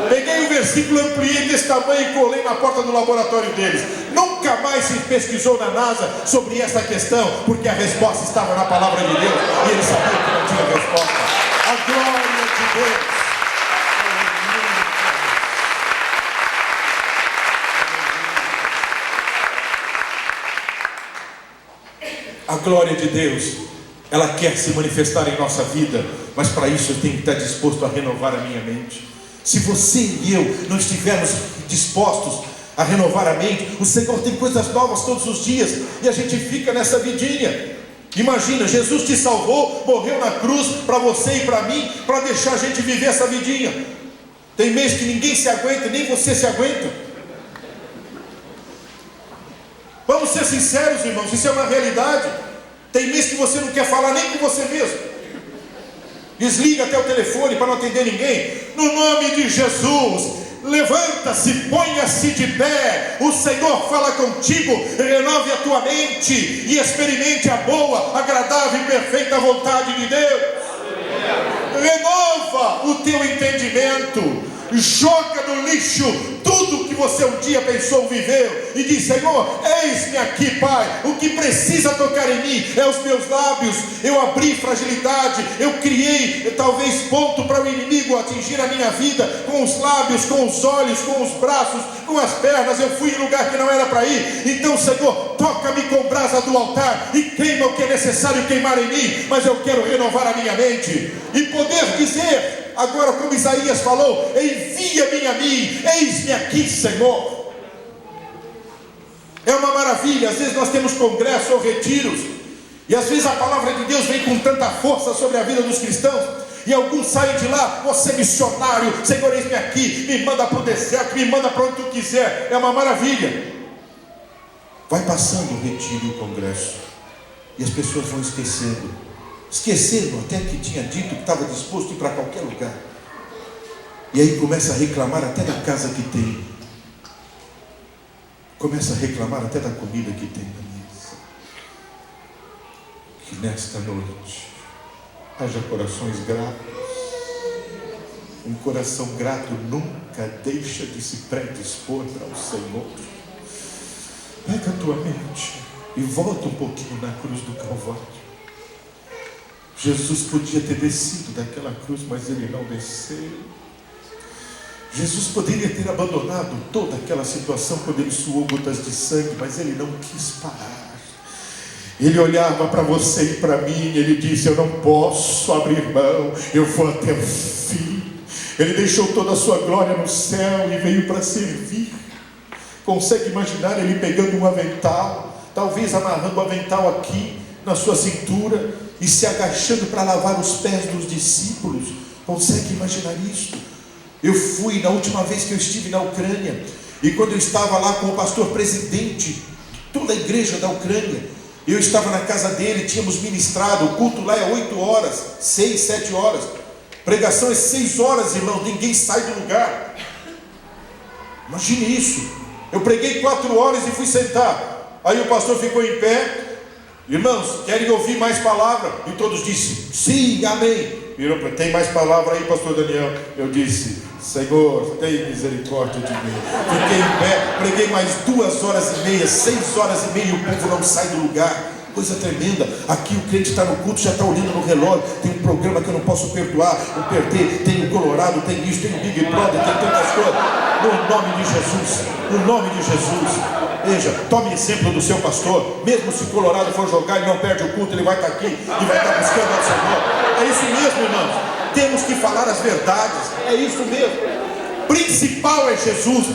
Peguei o versículo, ampliei desse tamanho e colei na porta do laboratório deles. Nunca mais se pesquisou na NASA sobre essa questão, porque a resposta estava na palavra de Deus, e eles sabiam que não tinha resposta. A glória de Deus. A glória de Deus, ela quer se manifestar em nossa vida, mas para isso eu tenho que estar disposto a renovar a minha mente. Se você e eu não estivermos dispostos a renovar a mente, o Senhor tem coisas novas todos os dias, e a gente fica nessa vidinha. Imagina, Jesus te salvou, morreu na cruz para você e para mim, para deixar a gente viver essa vidinha. Tem mês que ninguém se aguenta, nem você se aguenta. Vamos ser sinceros, irmãos, isso é uma realidade. Tem mês que você não quer falar nem com você mesmo. Desliga até o telefone para não atender ninguém. No nome de Jesus, levanta-se, ponha-se de pé. O Senhor fala contigo. Renove a tua mente e experimente a boa, agradável e perfeita vontade de Deus. Renova o teu entendimento. Joga no lixo tudo que você um dia pensou viver e diz: Senhor, eis-me aqui, Pai. O que precisa tocar em mim é os meus lábios. Eu abri fragilidade, eu criei talvez ponto para o inimigo atingir a minha vida, com os lábios, com os olhos, com os braços, com as pernas. Eu fui em lugar que não era para ir. Então, Senhor, toca-me com brasa do altar e queima o que é necessário queimar em mim, mas eu quero renovar a minha mente e poder dizer agora, como Isaías falou: envia-me a mim, eis-me aqui, Senhor. É uma maravilha. Às vezes nós temos congressos ou retiros, e às vezes a palavra de Deus vem com tanta força sobre a vida dos cristãos, e alguns saem de lá: você missionário, Senhor, eis-me aqui, me manda para o deserto, me manda para onde tu quiser. É uma maravilha. Vai passando o retiro e o congresso, e as pessoas vão esquecendo até que tinha dito que estava disposto a ir para qualquer lugar. E aí começa a reclamar até da casa que tem, começa a reclamar até da comida que tem na mesa. Que nesta noite haja corações gratos. Um coração grato nunca deixa de se predispor para o Senhor. Pega a tua mente e volta um pouquinho na cruz do Calvário. Jesus podia ter descido daquela cruz, mas ele não desceu. Jesus poderia ter abandonado toda aquela situação quando ele suou gotas de sangue, mas ele não quis parar. Ele olhava para você e para mim, ele disse: eu não posso abrir mão, eu vou até o fim. Ele deixou toda a sua glória no céu e veio para servir. Consegue imaginar ele pegando um avental, talvez amarrando o avental aqui na sua cintura e se agachando para lavar os pés dos discípulos? Consegue imaginar isso? Eu fui na última vez que eu estive na Ucrânia, e quando eu estava lá com o pastor presidente de toda a igreja da Ucrânia, eu estava na casa dele, tínhamos ministrado. O culto lá é 8 horas, 6, 7 horas. Pregação é 6 horas, irmão, ninguém sai do lugar. Imagine isso. Eu preguei 4 horas e fui sentar. Aí o pastor ficou em pé: irmãos, querem ouvir mais palavra? E todos disseram: sim, amém. Tem mais palavra aí, pastor Daniel? Eu disse: Senhor, tem misericórdia de mim. Fiquei em pé, preguei mais 2 horas e meia, 6 horas e meia, e o povo não sai do lugar. Coisa tremenda. Aqui o crente está no culto, já está olhando no relógio. Tem um programa que eu não posso perdoar, ou perder. Tem o Colorado, tem isso, tem o Big Brother, tem tantas coisas. No nome de Jesus, no nome de Jesus. Veja, tome exemplo do seu pastor. Mesmo se o Colorado for jogar e não perde o culto, ele vai estar aqui e vai estar buscando ao Senhor. É isso mesmo, irmãos. Temos que falar as verdades. É isso mesmo. Principal é Jesus.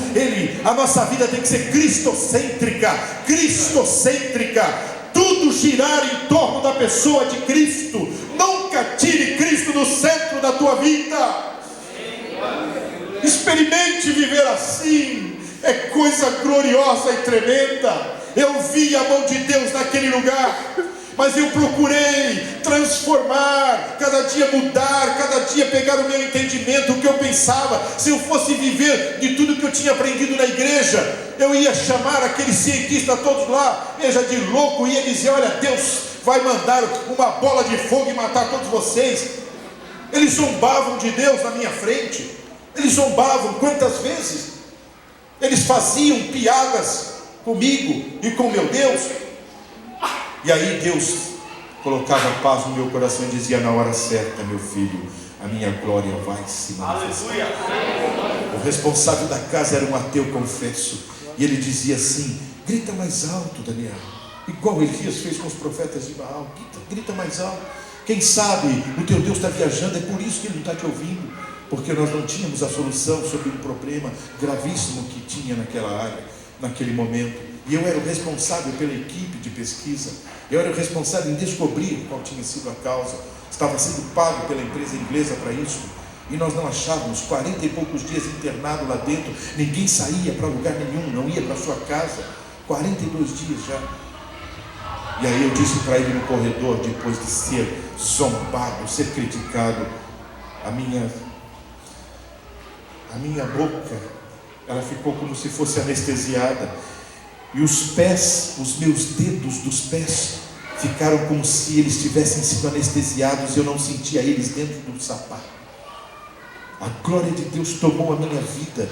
A nossa vida tem que ser cristocêntrica. Cristocêntrica. Tudo girar em torno da pessoa de Cristo. Nunca tire Cristo do centro da tua vida. Experimente viver assim. É coisa gloriosa e tremenda. Eu vi a mão de Deus naquele lugar, mas eu procurei transformar, cada dia mudar, cada dia pegar o meu entendimento, o que eu pensava. Se eu fosse viver de tudo que eu tinha aprendido na igreja, eu ia chamar aqueles cientistas todos lá, veja, de louco, ia dizer: olha, Deus vai mandar uma bola de fogo e matar todos vocês. Eles zombavam de Deus na minha frente. Eles zombavam. Quantas vezes eles faziam piadas comigo e com meu Deus? E aí Deus colocava paz no meu coração e dizia: na hora certa, meu filho, a minha glória vai se manifestar. O responsável da casa era um ateu, confesso, e ele dizia assim: grita mais alto, Daniel, igual Elias fez com os profetas de Baal. Grita mais alto. Quem sabe o teu Deus está viajando, é por isso que ele não está te ouvindo, porque nós não tínhamos a solução sobre um problema gravíssimo que tinha naquela área, naquele momento. E eu era o responsável pela equipe de pesquisa. Eu era o responsável em descobrir qual tinha sido a causa. Estava sendo pago pela empresa inglesa para isso. E nós não achávamos. 40 e poucos dias internado lá dentro. Ninguém saía para lugar nenhum, não ia para sua casa. 42 dias já. E aí eu disse para ele no corredor, depois de ser zombado, ser criticado, a minha boca, ela ficou como se fosse anestesiada. E os pés, os meus dedos dos pés, ficaram como se eles tivessem sido anestesiados. Eu não sentia eles dentro do sapato. A glória de Deus tomou a minha vida.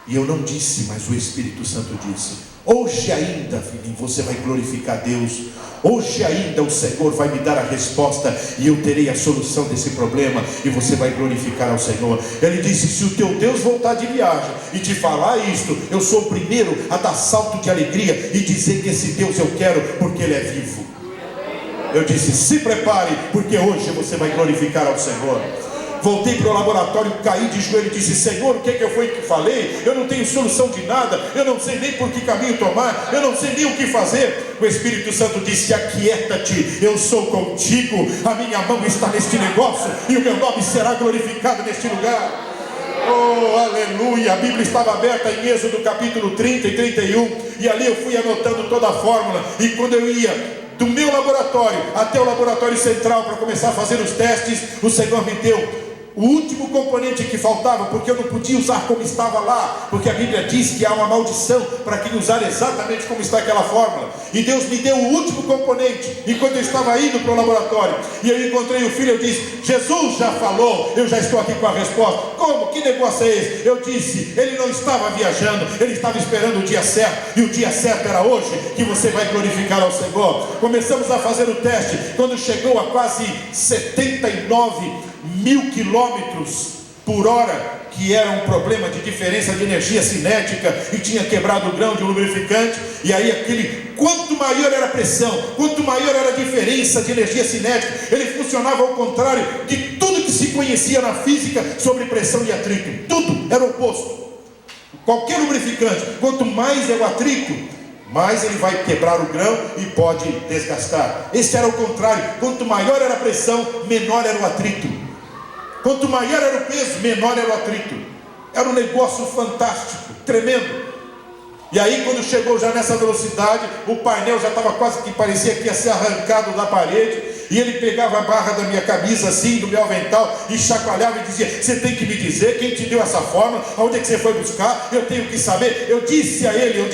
E eu não disse, mas o Espírito Santo disse: hoje ainda, filhinho, você vai glorificar Deus. Hoje ainda o Senhor vai me dar a resposta, e eu terei a solução desse problema, e você vai glorificar ao Senhor. Ele disse: se o teu Deus voltar de viagem e te falar isto, eu sou o primeiro a dar salto de alegria e dizer que esse Deus eu quero, porque Ele é vivo. Eu disse: se prepare, porque hoje você vai glorificar ao Senhor. Voltei para o laboratório, caí de joelho e disse: Senhor, o que eu fui que falei? Eu não tenho solução de nada, eu não sei nem por que caminho tomar, eu não sei nem o que fazer. O Espírito Santo disse: aquieta-te, eu sou contigo, a minha mão está neste negócio, e o meu nome será glorificado neste lugar. Oh, aleluia. A Bíblia estava aberta em Êxodo capítulo 30 e 31, e ali eu fui anotando toda a fórmula. E quando eu ia do meu laboratório até o laboratório central para começar a fazer os testes, o Senhor me deu o último componente que faltava, porque eu não podia usar como estava lá, porque a Bíblia diz que há uma maldição para quem usar exatamente como está aquela fórmula. E Deus me deu o último componente, enquanto eu estava indo para o laboratório, e eu encontrei o filho. Eu disse: Jesus já falou, eu já estou aqui com a resposta. Como? Que negócio é esse? Eu disse: ele não estava viajando, ele estava esperando o dia certo, e o dia certo era hoje, que você vai glorificar ao Senhor. Começamos a fazer o teste. Quando chegou a quase 79.000 quilômetros por hora, que era um problema de diferença de energia cinética, e tinha quebrado o grão de um lubrificante. E aí quanto maior era a pressão, quanto maior era a diferença de energia cinética, ele funcionava ao contrário de tudo que se conhecia na física sobre pressão e atrito. Tudo era o oposto. Qualquer lubrificante, quanto mais é o atrito, mais ele vai quebrar o grão e pode desgastar. Esse era o contrário. Quanto maior era a pressão, menor era o atrito. Quanto maior era o peso, menor era o atrito. Era um negócio fantástico, tremendo. E aí, quando chegou já nessa velocidade, o painel já estava quase que parecia que ia ser arrancado da parede. E ele pegava a barra da minha camisa assim, do meu avental, e chacoalhava e dizia: você tem que me dizer quem te deu essa fórmula, aonde é que você foi buscar, eu tenho que saber. Eu disse a ele,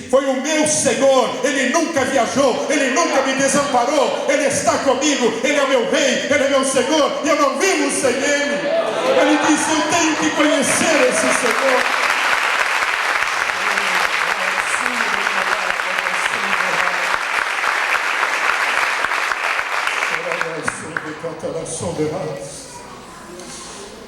foi o meu Senhor, Ele nunca viajou, Ele nunca me desamparou, Ele está comigo, Ele é meu rei, Ele é meu Senhor, e eu não vivo sem Ele. Ele disse: eu tenho que conhecer esse Senhor. ponderados.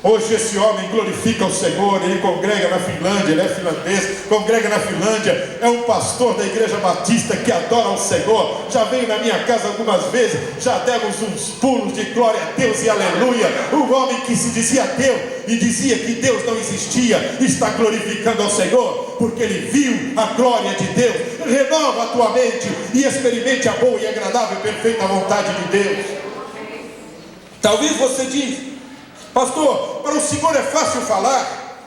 Hoje esse homem glorifica o Senhor, ele congrega na Finlândia, ele é finlandês, congrega na Finlândia, é um pastor da igreja batista que adora o Senhor, já veio na minha casa algumas vezes, já demos uns pulos de glória a Deus e aleluia. Um homem que se dizia ateu e dizia que Deus não existia, está glorificando ao Senhor, porque ele viu a glória de Deus. Renova a tua mente e experimente a boa e agradável e perfeita vontade de Deus. Talvez você diz: pastor, para o senhor é fácil falar,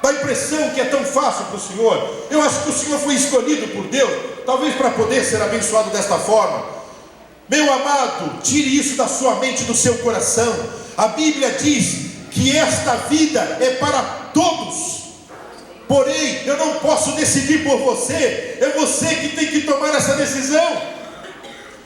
dá a impressão que é tão fácil para o senhor. Eu acho que o senhor foi escolhido por Deus, talvez para poder ser abençoado desta forma. Meu amado, tire isso da sua mente, do seu coração. A Bíblia diz que esta vida é para todos, porém eu não posso decidir por você, é você que tem que tomar essa decisão.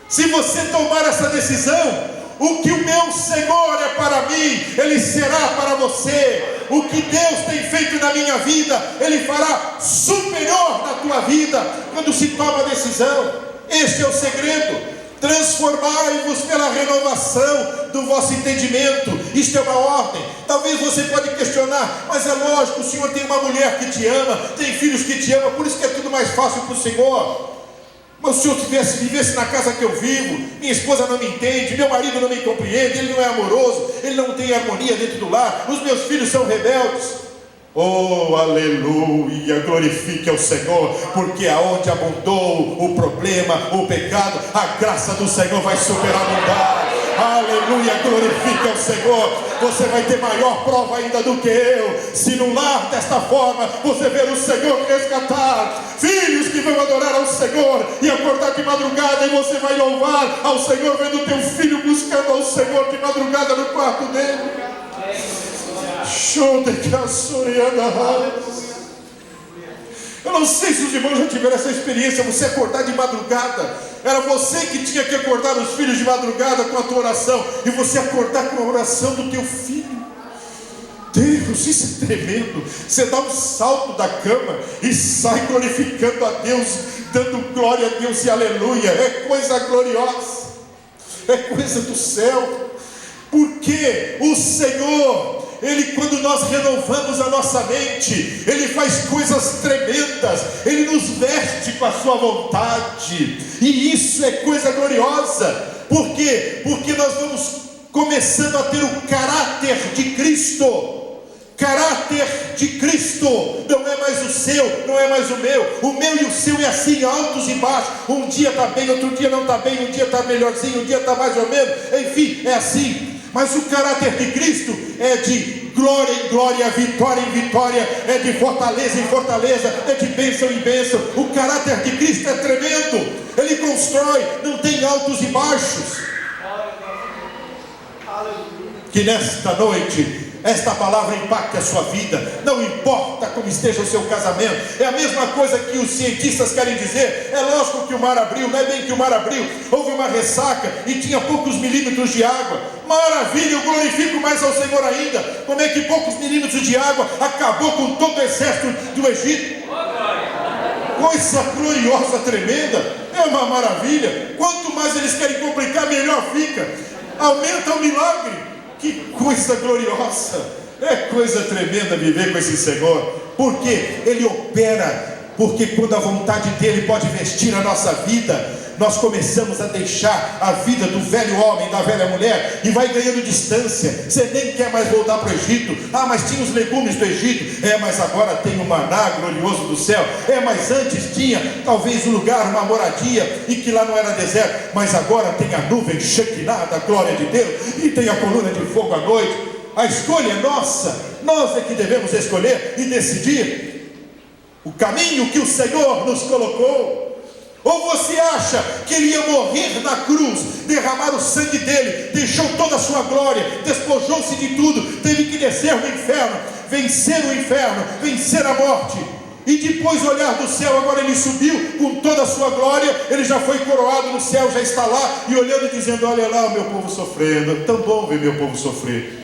Se você tomar essa decisão, o que o meu Senhor é para mim, Ele será para você. O que Deus tem feito na minha vida, Ele fará superior na tua vida, quando se toma a decisão. Este é o segredo: transformai-vos pela renovação do vosso entendimento. Isto é uma ordem. Talvez você pode questionar: mas é lógico, o Senhor tem uma mulher que te ama, tem filhos que te amam, por isso que é tudo mais fácil para o Senhor. Mas se eu vivesse na casa que eu vivo, minha esposa não me entende, meu marido não me compreende, ele não é amoroso, ele não tem harmonia dentro do lar, os meus filhos são rebeldes. Oh, aleluia, glorifique ao Senhor, porque aonde abundou o problema, o pecado, a graça do Senhor vai superabundar. Aleluia, glorifique ao Senhor. Você vai ter maior prova ainda do que eu, se no lar desta forma você ver o Senhor resgatar filhos que vão adorar ao Senhor e acordar de madrugada, e você vai louvar ao Senhor vendo teu filho buscando ao Senhor de madrugada no quarto dele. Eu não sei se os irmãos já tiveram essa experiência, você acordar de madrugada. Era você que tinha que acordar os filhos de madrugada com a tua oração, e você acordar com a oração do teu filho. Deus, isso é tremendo. Você dá um salto da cama e sai glorificando a Deus, dando glória a Deus e aleluia. É coisa gloriosa, é coisa do céu. Porque o Senhor, Ele, quando nós renovamos a nossa mente, Ele faz coisas tremendas. Ele nos veste com a sua vontade, e isso é coisa gloriosa. Por quê? Porque nós vamos começando a ter o caráter de Cristo. Caráter de Cristo. Não é mais o seu, não é mais o meu e o seu é assim, altos e baixos. Um dia está bem, outro dia não está bem, um dia está melhorzinho, um dia está mais ou menos, enfim, é assim. Mas o caráter de Cristo é de glória em glória, vitória em vitória, é de fortaleza em fortaleza, é de bênção em bênção. O caráter de Cristo é tremendo. Ele constrói, não tem altos e baixos. Que nesta noite esta palavra impacte a sua vida. Não importa como esteja o seu casamento. É a mesma coisa que os cientistas querem dizer. É lógico que o mar abriu, não é bem que o mar abriu, houve uma ressaca e tinha poucos milímetros de água. Maravilha, eu glorifico mais ao Senhor ainda. Como é que poucos milímetros de água acabou com todo o exército do Egito? Coisa gloriosa, tremenda. É uma maravilha. Quanto mais eles querem complicar, melhor fica. Aumenta o milagre. Que coisa gloriosa. É coisa tremenda viver com esse Senhor. Porque Ele opera. Porque quando a vontade dEle pode vestir a nossa vida, nós começamos a deixar a vida do velho homem, da velha mulher, e vai ganhando distância. Você nem quer mais voltar para o Egito. Ah, mas tinha os legumes do Egito. É, mas agora tem o maná glorioso do céu. É, mas antes tinha talvez um lugar, uma moradia, e que lá não era deserto. Mas agora tem a nuvem Shekinah da glória de Deus, e tem a coluna de fogo à noite. A escolha é nossa. Nós é que devemos escolher e decidir o caminho que o Senhor nos colocou. Ou você acha que Ele ia morrer na cruz, derramar o sangue dEle, deixou toda a sua glória, despojou-se de tudo, teve que descer no inferno, vencer o inferno, vencer a morte, e depois olhar do céu? Agora Ele subiu com toda a sua glória, Ele já foi coroado no céu, já está lá, e olhando e dizendo: olha lá o meu povo sofrendo, é tão bom ver meu povo sofrer.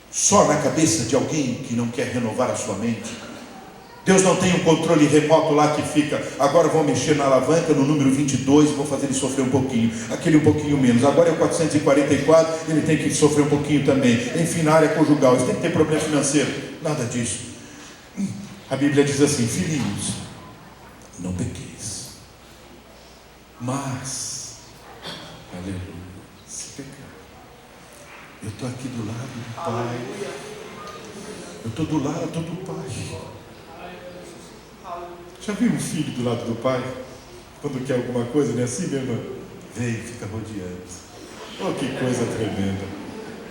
Só na cabeça de alguém que não quer renovar a sua mente. Deus não tem um controle remoto lá que fica, agora vou mexer na alavanca no número 22 e vou fazer ele sofrer um pouquinho, aquele um pouquinho menos. Agora é o 444, ele tem que sofrer um pouquinho também. Enfim, na área conjugal, ele tem que ter problema financeiro. Nada disso. A Bíblia diz assim: filhinhos, não pequeis, mas, aleluia, se pecar, eu estou aqui do lado do Pai, eu estou do lado do Pai. Já viu um filho do lado do pai? Quando quer alguma coisa, não é assim, meu irmão? Vem, fica rodeando. Oh, que coisa tremenda.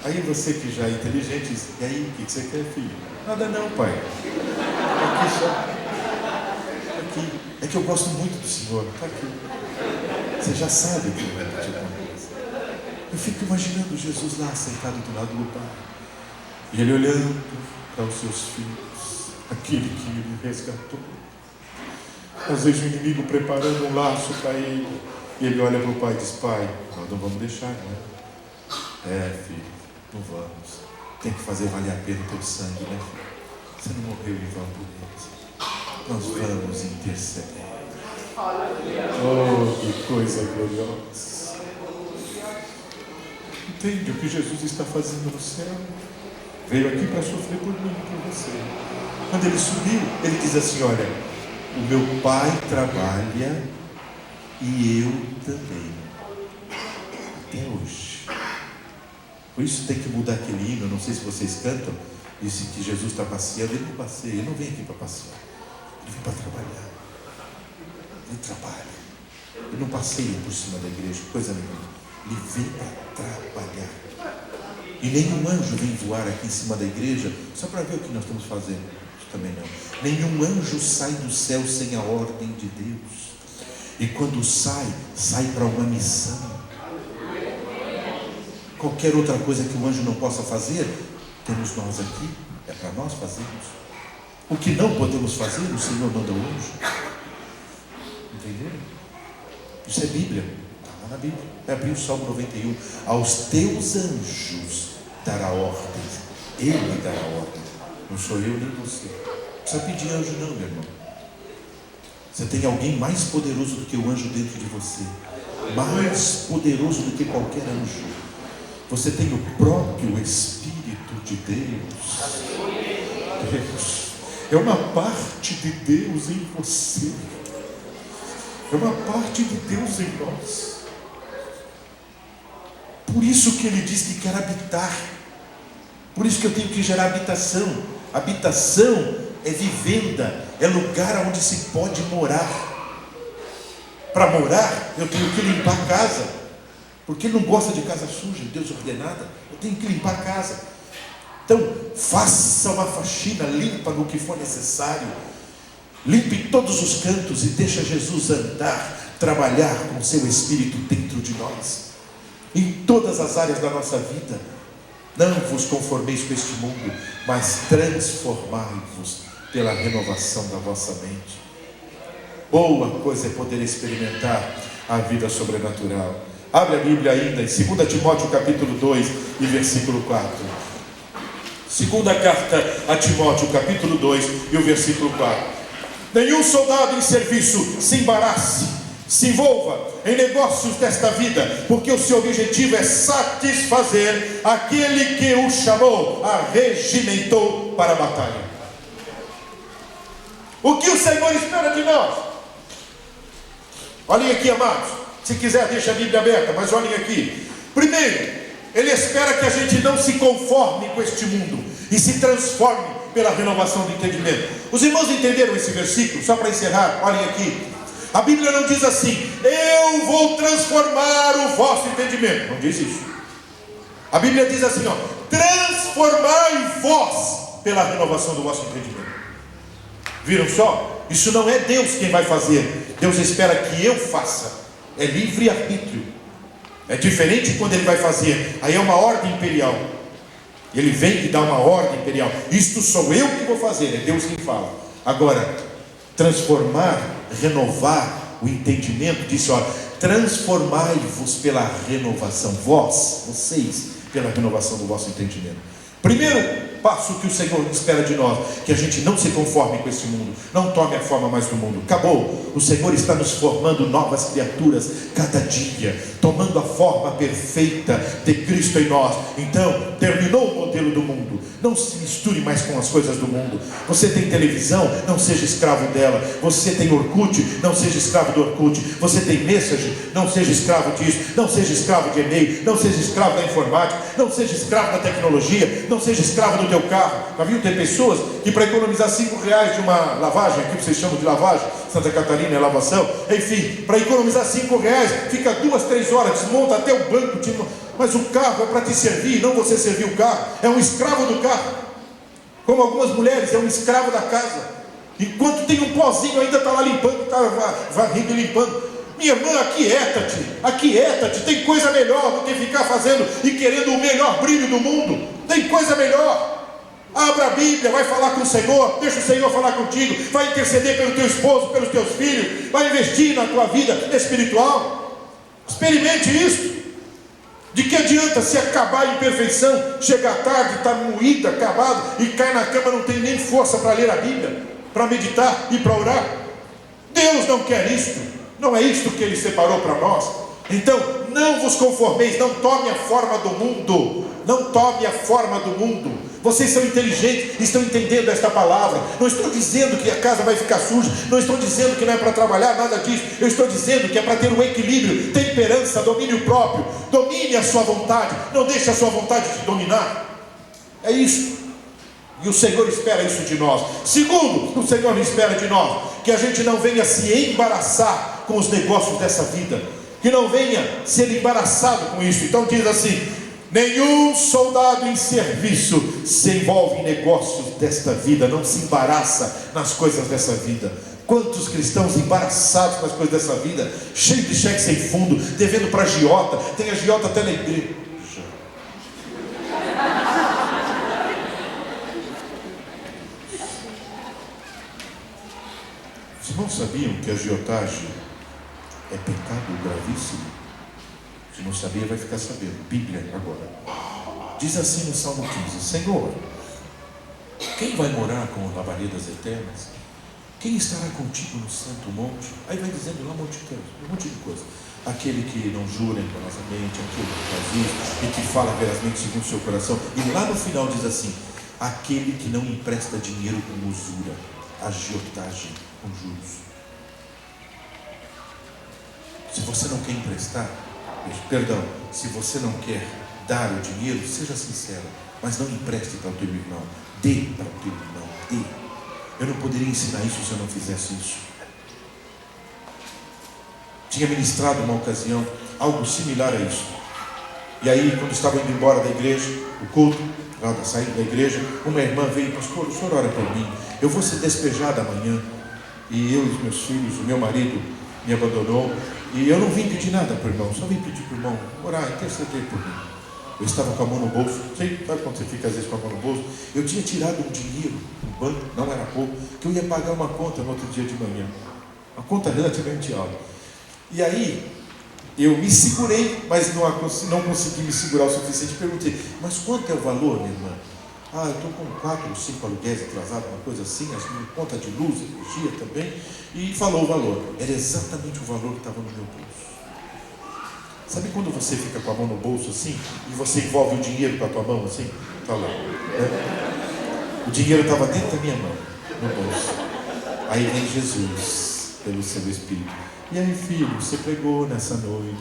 Aí você que já é inteligente diz: e aí, o que você quer, filho? Nada não, pai. Aqui só. Aqui. É que eu gosto muito do Senhor. Está aqui. Você já sabe que eu vou pedir alguma coisa. Eu fico imaginando Jesus lá sentado do lado do pai. E ele olhando para os seus filhos, aquele que ele resgatou. Às vezes o inimigo preparando um laço para ele, e ele olha para o pai e diz: pai, nós não vamos deixar, não é? Filho, não vamos. Tem que fazer valer a pena o teu sangue, né, filho? Você não morreu em vão por eles. Nós vamos interceder. Oh, que coisa gloriosa. Entende o que Jesus está fazendo no céu? Veio aqui para sofrer por mim e por você. Quando ele subiu, ele diz assim: olha, o meu Pai trabalha e eu também, até hoje. Por isso tem que mudar aquele hino. Não sei se vocês cantam. Disse que Jesus está passeando. Ele não passeia, ele não vem aqui para passear, ele vem para trabalhar. Ele trabalha, ele não passeia por cima da igreja, coisa nenhuma. Ele vem para trabalhar. E nenhum anjo vem voar aqui em cima da igreja só para ver o que nós estamos fazendo. Também não. Nenhum anjo sai do céu sem a ordem de Deus. E quando sai para uma missão. Qualquer outra coisa que o anjo não possa fazer, temos nós aqui, é para nós fazermos. O que não podemos fazer, o Senhor manda o anjo. Entenderam? Isso é Bíblia. Está lá na Bíblia. É abrir o Salmo 91. Aos teus anjos dará ordens. Ele dará ordens. Não sou eu nem você. Não precisa pedir anjo não, meu irmão. Você tem alguém mais poderoso do que o anjo dentro de você. Mais poderoso do que qualquer anjo. Você tem o próprio Espírito de Deus. Deus é uma parte de Deus em você. É uma parte de Deus em nós. Por isso que ele diz que quer habitar. Por isso que eu tenho que gerar habitação. Habitação é vivenda, é lugar onde se pode morar. Para morar, eu tenho que limpar a casa, porque ele não gosta de casa suja, Deus ordenada. Eu tenho que limpar a casa. Então, faça uma faxina, limpa no que for necessário. Limpe todos os cantos e deixa Jesus andar, trabalhar com o seu Espírito dentro de nós, em todas as áreas da nossa vida. Não vos conformeis com este mundo, mas transformai-vos pela renovação da vossa mente. Boa coisa é poder experimentar a vida sobrenatural. Abre a Bíblia ainda em 2 Timóteo capítulo 2 e versículo 4. Segunda carta a Timóteo capítulo 2 e o versículo 4. Nenhum soldado em serviço se embarace, se envolva em negócios desta vida, porque o seu objetivo é satisfazer aquele que o chamou, arregimentou para a batalha. O que o Senhor espera de nós? Olhem aqui, amados. Se quiser deixa a Bíblia aberta, mas olhem aqui. Primeiro, Ele espera que a gente não se conforme com este mundo e se transforme pela renovação do entendimento. Os irmãos entenderam esse versículo? Só para encerrar, olhem aqui. A Bíblia não diz assim: eu vou transformar o vosso entendimento. Não diz isso. A Bíblia diz assim, transformai vós pela renovação do vosso entendimento. Viram só? Isso não é Deus quem vai fazer. Deus espera que eu faça. É livre-arbítrio. É diferente quando Ele vai fazer. Aí é uma ordem imperial. Ele vem e dá uma ordem imperial. Isto sou eu que vou fazer. É Deus quem fala. Agora, transformar, renovar o entendimento, disse, transformai-vos pela renovação, vocês, pela renovação do vosso entendimento. Primeiro, passo que o Senhor espera de nós, que a gente não se conforme com esse mundo, não tome a forma mais do mundo. Acabou. O Senhor está nos formando novas criaturas cada dia, tomando a forma perfeita de Cristo em nós. Então, terminou o modelo do mundo. Não se misture mais com as coisas do mundo. Você tem televisão, não seja escravo dela. Você tem Orkut, não seja escravo do Orkut. Você tem Message, não seja escravo disso. Não seja escravo de e-mail, não seja escravo da informática, não seja escravo da tecnologia, não seja escravo do teu carro. Já viu? Tem pessoas que para economizar R$5 de uma lavagem, aqui vocês chamam de lavagem, Santa Catarina é lavação, enfim, para economizar R$5, fica 2, 3 horas, desmonta até o banco, mas o carro é para te servir, não você servir o carro. É um escravo do carro, como algumas mulheres, é um escravo da casa. Enquanto tem um pozinho ainda está lá limpando, está varrendo e limpando. Minha irmã, aquieta-te, tem coisa melhor do que ficar fazendo e querendo o melhor brilho do mundo. Tem coisa melhor. Abra a Bíblia, vai falar com o Senhor, deixa o Senhor falar contigo, vai interceder pelo teu esposo, pelos teus filhos, vai investir na tua vida espiritual. Experimente isso. De que adianta se acabar em perfeição, chegar tarde, está moído, acabado, e cai na cama, não tem nem força para ler a Bíblia, para meditar e para orar? Deus não quer isto. Não é isto que Ele separou para nós. Então, não vos conformeis, não tome a forma do mundo. Não tome a forma do mundo. Vocês são inteligentes, estão entendendo esta palavra. Não estou dizendo que a casa vai ficar suja, não estou dizendo que não é para trabalhar, nada disso. Eu estou dizendo que é para ter um equilíbrio, temperança, domínio próprio. Domine a sua vontade, não deixe a sua vontade te dominar. É isso. E o Senhor espera isso de nós. Segundo, o Senhor espera de nós que a gente não venha se embaraçar com os negócios dessa vida, que não venha ser embaraçado com isso. Então diz assim: nenhum soldado em serviço se envolve em negócios desta vida, não se embaraça nas coisas dessa vida. Quantos cristãos embaraçados com as coisas dessa vida, cheios de cheque sem fundo, devendo para agiota, tem agiota até na igreja. Vocês não sabiam que a agiotagem é pecado gravíssimo? Se não sabia, vai ficar sabendo. Bíblia agora. Diz assim no Salmo 15: Senhor, quem vai morar com o labaredas eternas? Quem estará contigo no santo monte? Aí vai dizendo lá um monte de coisa. Aquele que não jura enganosamente, aquele que faz isso, e que fala verazmente segundo o seu coração. E lá no final diz assim: aquele que não empresta dinheiro com usura, agiotagem com juros. Se você não quer emprestar, se você não quer dar o dinheiro, seja sincero, mas não empreste para o teu irmão, dê para o teu irmão, dê. Eu não poderia ensinar isso se eu não fizesse isso. Tinha ministrado uma ocasião algo similar a isso. E aí, quando estava indo embora da igreja, o culto, lá da saída da igreja, uma irmã veio: pastor, o senhor ora por mim, eu vou ser despejada amanhã, e eu e os meus filhos, o meu marido me abandonou, e eu não vim pedir nada para o irmão, só vim pedir para o irmão orar, interceder por mim. Eu estava com a mão no bolso, sabe quando você fica às vezes com a mão no bolso? Eu tinha tirado um dinheiro no banco, não era pouco, que eu ia pagar uma conta no outro dia de manhã, uma conta relativamente alta. E aí eu me segurei, mas não consegui me segurar o suficiente. Perguntei: mas quanto é o valor, minha irmã? Eu estou com 4 ou 5 aluguéis atrasados, uma coisa assim, as minhas conta de luz, energia também. E falou o valor. Era exatamente o valor que estava no meu bolso. Sabe quando você fica com a mão no bolso assim, e você envolve o dinheiro com a tua mão assim? Está lá. O dinheiro estava dentro da minha mão, no bolso. Aí vem Jesus, pelo seu Espírito: e aí, filho, você pregou nessa noite?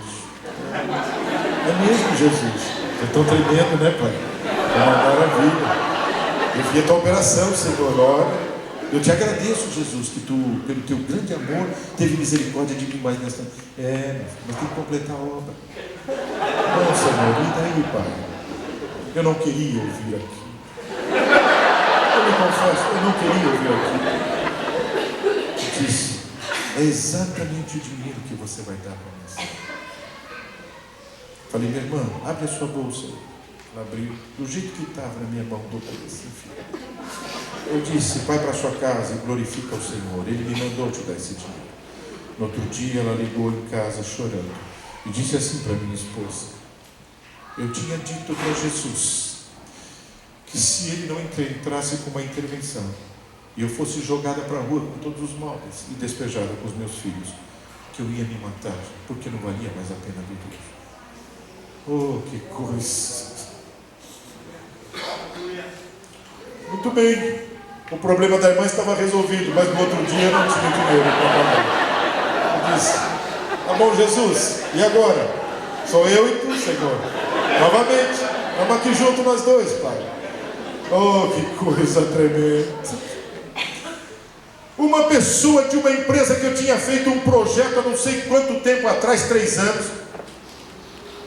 É mesmo, Jesus? Vocês estão tremendo, né, pai? É uma maravilha. Eu vi a tua operação, Senhor. Olha, eu te agradeço, Jesus, que tu, pelo teu grande amor, teve misericórdia de mim mais nesta. Mas tem que completar a obra. Não, Senhor, e daí, pai? Eu não queria ouvir aqui. Eu me confesso, eu não queria ouvir aqui. Eu disse: é exatamente o dinheiro que você vai dar para nós. Falei: minha irmã, abre a sua bolsa. Ela abriu, do jeito que estava na minha mão, doutor, assim, filho. Eu disse: vai para sua casa e glorifica o Senhor. Ele me mandou te dar esse dinheiro. No outro dia ela ligou em casa chorando e disse assim para minha esposa: eu tinha dito para Jesus que se ele não entrasse com uma intervenção e eu fosse jogada para a rua com todos os móveis e despejada com os meus filhos, que eu ia me matar, porque não valia mais a pena viver. Oh, que coisa! Muito bem, o problema da irmã estava resolvido, mas no outro dia não tinha dinheiro para pagar. Eu disse: tá bom, Jesus, e agora? Sou eu e tu, Senhor. Novamente, vamos aqui junto nós dois, Pai. Oh, que coisa tremenda. Uma pessoa de uma empresa que eu tinha feito um projeto há não sei quanto tempo atrás, 3 anos,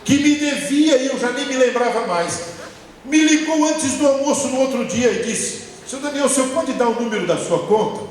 que me devia e eu já nem me lembrava mais, me ligou antes do almoço no outro dia e disse: Seu Daniel, o senhor pode dar o número da sua conta?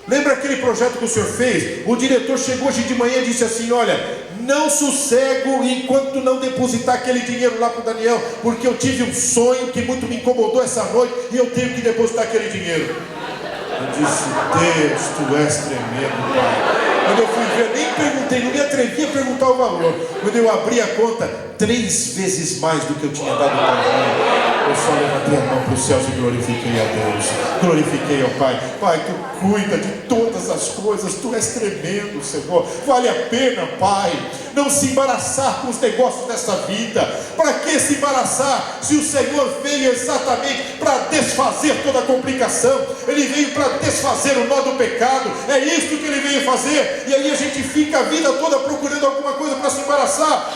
Lembra aquele projeto que o senhor fez? O diretor chegou hoje de manhã e disse assim: olha, não sossego enquanto não depositar aquele dinheiro lá para o Daniel, porque eu tive um sonho que muito me incomodou essa noite e eu tenho que depositar aquele dinheiro. Eu disse: Deus, tu és tremendo, Pai. Quando eu fui ver, nem perguntei, não me atrevi a perguntar o valor. Quando eu abri a conta, 3 vezes mais do que eu tinha dado para mim. Eu só levantei a mão para os céus e glorifiquei a Deus. Glorifiquei ao Pai. Pai, tu cuida de todas as coisas. Tu és tremendo, Senhor. Vale a pena, Pai, não se embaraçar com os negócios dessa vida. Para que se embaraçar se o Senhor veio exatamente para desfazer toda a complicação? Ele veio para desfazer o nó do pecado. É isso que ele veio fazer. E aí a gente fica a vida toda procurando alguma coisa para se embaraçar.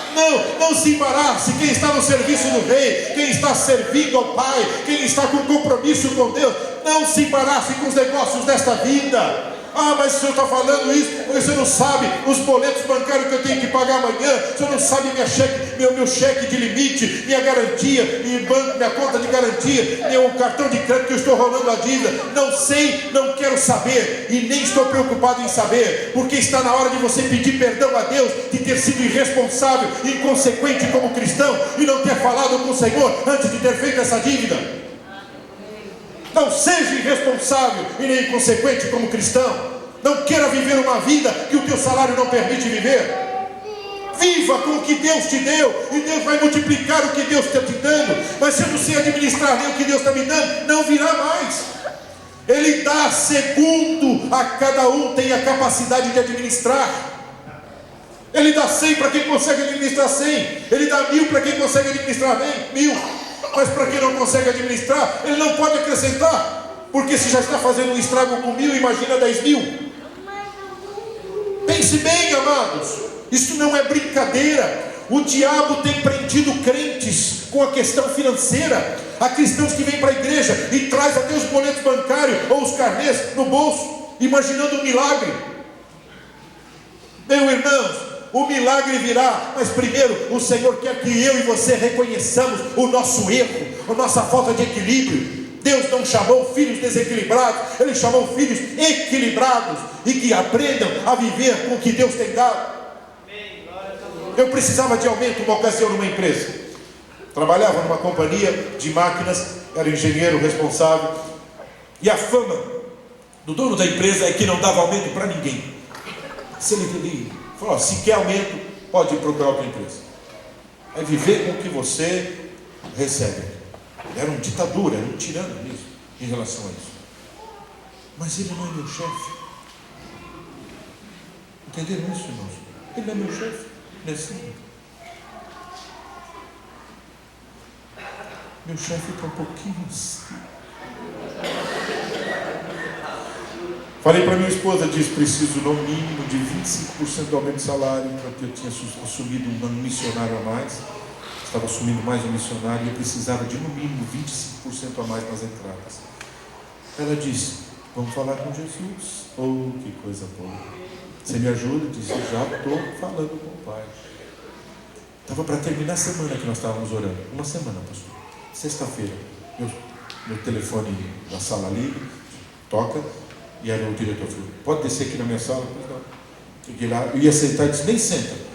Não se embarace. Quem está no serviço do Rei, quem está servindo ao Pai, quem está com compromisso com Deus, não se embarace com os negócios desta vida. Ah, mas o senhor está falando isso porque você não sabe os boletos bancários que eu tenho que pagar amanhã, o senhor não sabe meu cheque de limite, minha garantia, minha conta de garantia, meu cartão de crédito que eu estou rolando a dívida. Não sei, não quero saber e nem estou preocupado em saber, porque está na hora de você pedir perdão a Deus de ter sido irresponsável, inconsequente como cristão e não ter falado com o Senhor antes de ter feito essa dívida. Não seja irresponsável e nem inconsequente como cristão. Não queira viver uma vida que o teu salário não permite viver. Viva com o que Deus te deu, e Deus vai multiplicar o que Deus está te dando. Mas se eu não sei administrar nem o que Deus está me dando, não virá mais. Ele dá segundo a cada um tem a capacidade de administrar. Ele dá 100 para quem consegue administrar 100. Ele dá 1000 para quem consegue administrar 1000. Mas para quem não consegue administrar, ele não pode acrescentar, porque se já está fazendo um estrago com 1000, imagina 10.000. Pense bem, amados, isso não é brincadeira. O diabo tem prendido crentes com a questão financeira. Há cristãos que vêm para a igreja e traz até os boletos bancários ou os carnês no bolso, imaginando um milagre. Meu irmão, o milagre virá, mas primeiro o Senhor quer que eu e você reconheçamos o nosso erro, a nossa falta de equilíbrio. Deus não chamou filhos desequilibrados, Ele chamou filhos equilibrados e que aprendam a viver com o que Deus tem dado. Eu precisava de aumento uma ocasião numa empresa. Trabalhava numa companhia de máquinas, era engenheiro responsável, e a fama do dono da empresa é que não dava aumento para ninguém. Se ele falou: se quer aumento, pode ir procurar outra empresa. É viver com o que você recebe. Era um ditador, era um tirano nisso, em relação a isso. Mas ele não é meu chefe. Entenderam isso, irmãos? Ele não é meu chefe. Ele é assim. Meu chefe está um pouquinho assim. Falei para minha esposa, disse: preciso no mínimo de 25% do aumento de salário, porque eu tinha assumido um missionário a mais. Estava assumindo mais um missionário e eu precisava de no mínimo 25% a mais nas entradas. Ela disse: vamos falar com Jesus. Oh, que coisa boa. Você me ajuda? Eu disse: já estou falando com o Pai. Estava para terminar a semana que nós estávamos orando. Uma semana, pastor. Sexta-feira, meu telefone na sala liga, toca, e aí o diretor falou: pode descer aqui na minha sala? Pois não. Cheguei lá, eu ia sentar e disse: nem senta.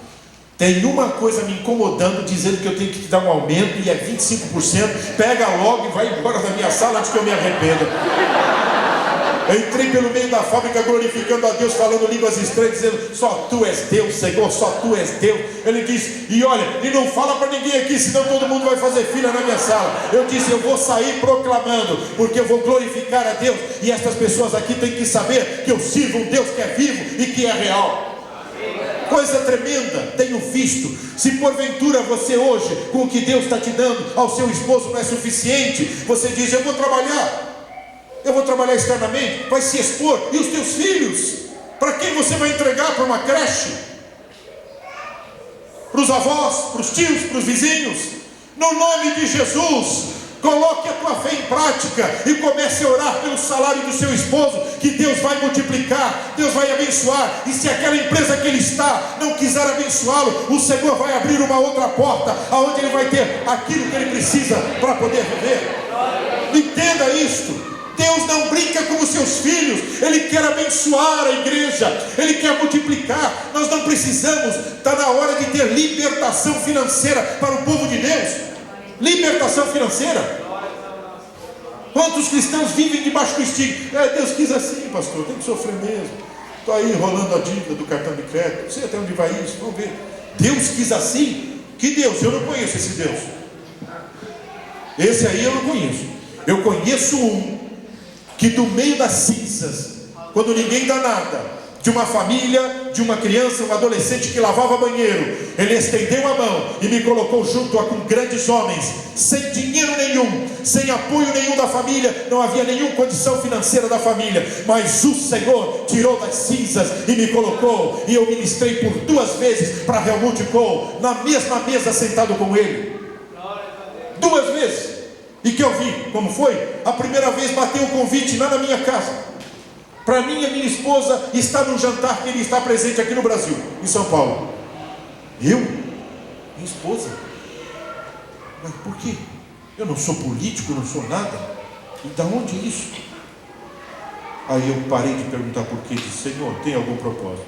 Tem uma coisa me incomodando, dizendo que eu tenho que te dar um aumento e é 25%. Pega logo e vai embora da minha sala antes que eu me arrependa. Entrei pelo meio da fábrica glorificando a Deus, falando línguas estranhas, dizendo: só tu és Deus, Senhor, só tu és Deus. Ele disse: e olha, e não fala para ninguém aqui, senão todo mundo vai fazer fila na minha sala. Eu disse: eu vou sair proclamando, porque eu vou glorificar a Deus, e essas pessoas aqui têm que saber que eu sirvo um Deus que é vivo e que é real. Coisa tremenda, tenho visto. Se porventura você hoje, com o que Deus está te dando ao seu esposo não é suficiente, você diz: eu vou trabalhar externamente, vai se expor. E os teus filhos, para quem você vai entregar? Para uma creche? Para os avós, para os tios, para os vizinhos? No nome de Jesus, coloque a tua fé em prática e comece a orar pelo salário do seu esposo, que Deus vai multiplicar, Deus vai abençoar. E se aquela empresa que ele está não quiser abençoá-lo, o Senhor vai abrir uma outra porta, aonde ele vai ter aquilo que ele precisa para poder viver. Entenda isto. Deus não brinca com os seus filhos. Ele quer abençoar a igreja, Ele quer multiplicar. Nós não precisamos. Está na hora de ter libertação financeira para o povo de Deus. Libertação financeira. Quantos cristãos vivem debaixo do estigma? Deus quis assim, pastor, tem que sofrer mesmo. Estou aí enrolando a dívida do cartão de crédito. Não sei até onde vai isso, vamos ver. Deus quis assim? Que Deus? Eu não conheço esse Deus. Esse aí eu não conheço. Eu conheço um que do meio das cinzas, quando ninguém dá nada, de uma família, de uma criança, um adolescente que lavava banheiro, ele estendeu a mão e me colocou junto a com grandes homens, sem dinheiro nenhum, sem apoio nenhum da família, não havia nenhuma condição financeira da família, mas o Senhor tirou das cinzas e me colocou, e eu ministrei por 2 vezes para Helmut Kohl, na mesma mesa sentado com ele, 2 vezes. E que eu vi como foi? A primeira vez bateu o convite lá na minha casa, para mim e a minha esposa estar num jantar que ele está presente aqui no Brasil, em São Paulo. Eu? Minha esposa? Mas por quê? Eu não sou político, não sou nada. E da onde é isso? Aí eu parei de perguntar por quê. Disse: Senhor, tem algum propósito?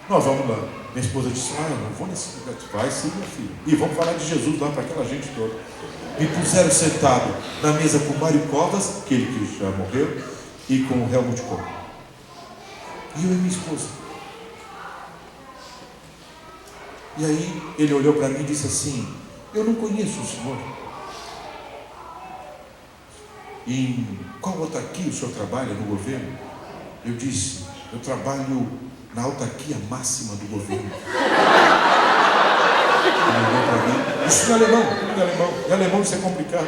Nós vamos lá. Minha esposa disse: eu não vou nesse lugar. Vai sim, meu filho. E vamos falar de Jesus lá para aquela gente toda. Me puseram sentado na mesa com Mário Covas, aquele que já morreu, e com o Helmut Kohl. E eu e minha esposa. E aí ele olhou para mim e disse assim: eu não conheço o senhor. Em qual autarquia o senhor trabalha no governo? Eu disse: eu trabalho na autarquia máxima do governo. Ele olhou para mim. Isso em alemão, tudo em alemão. Em alemão isso é complicado.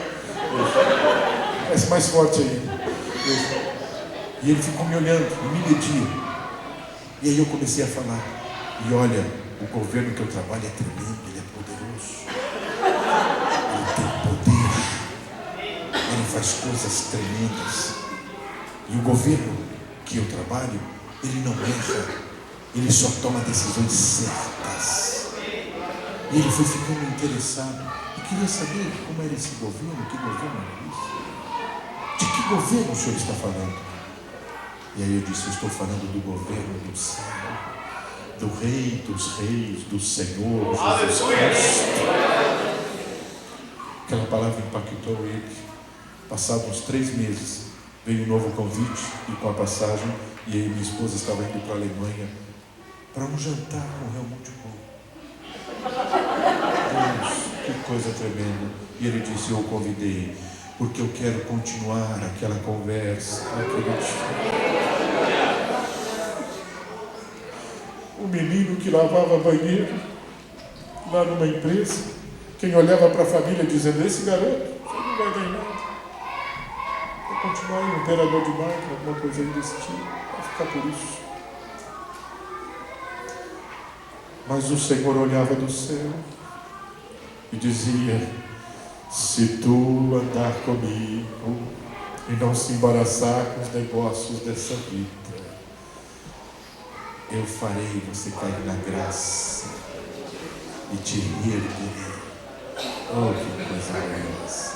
Parece mais forte aí. E ele ficou me olhando e me media. E aí eu comecei a falar: e olha, o governo que eu trabalho é tremendo, ele é poderoso. Ele tem poder. Ele faz coisas tremendas. E o governo que eu trabalho, ele não erra. Ele só toma decisões certas. E ele foi ficando interessado e queria saber como era esse governo, que governo era isso. De que governo o senhor está falando? E aí eu disse: eu estou falando do governo do céu, do Rei dos Reis, do Senhor Jesus Cristo. Aquela palavra impactou ele. Passados uns 3 meses, veio um novo convite e com a passagem, e aí minha esposa estava indo para a Alemanha para um jantar com o Helmut Kohl. Deus, que coisa tremenda. E ele disse: eu o convidei porque eu quero continuar aquela conversa, o menino que lavava banheiro lá numa empresa, quem olhava para a família dizendo: esse garoto não vai ganhar nada, vai continuar aí um operador de máquina, alguma coisa desse tipo, vai ficar por isso. Mas o Senhor olhava do céu e dizia: se tu andar comigo e não se embaraçar com os negócios dessa vida, eu farei você cair na graça e te reerguerei. Oh, que coisa maravilhosa!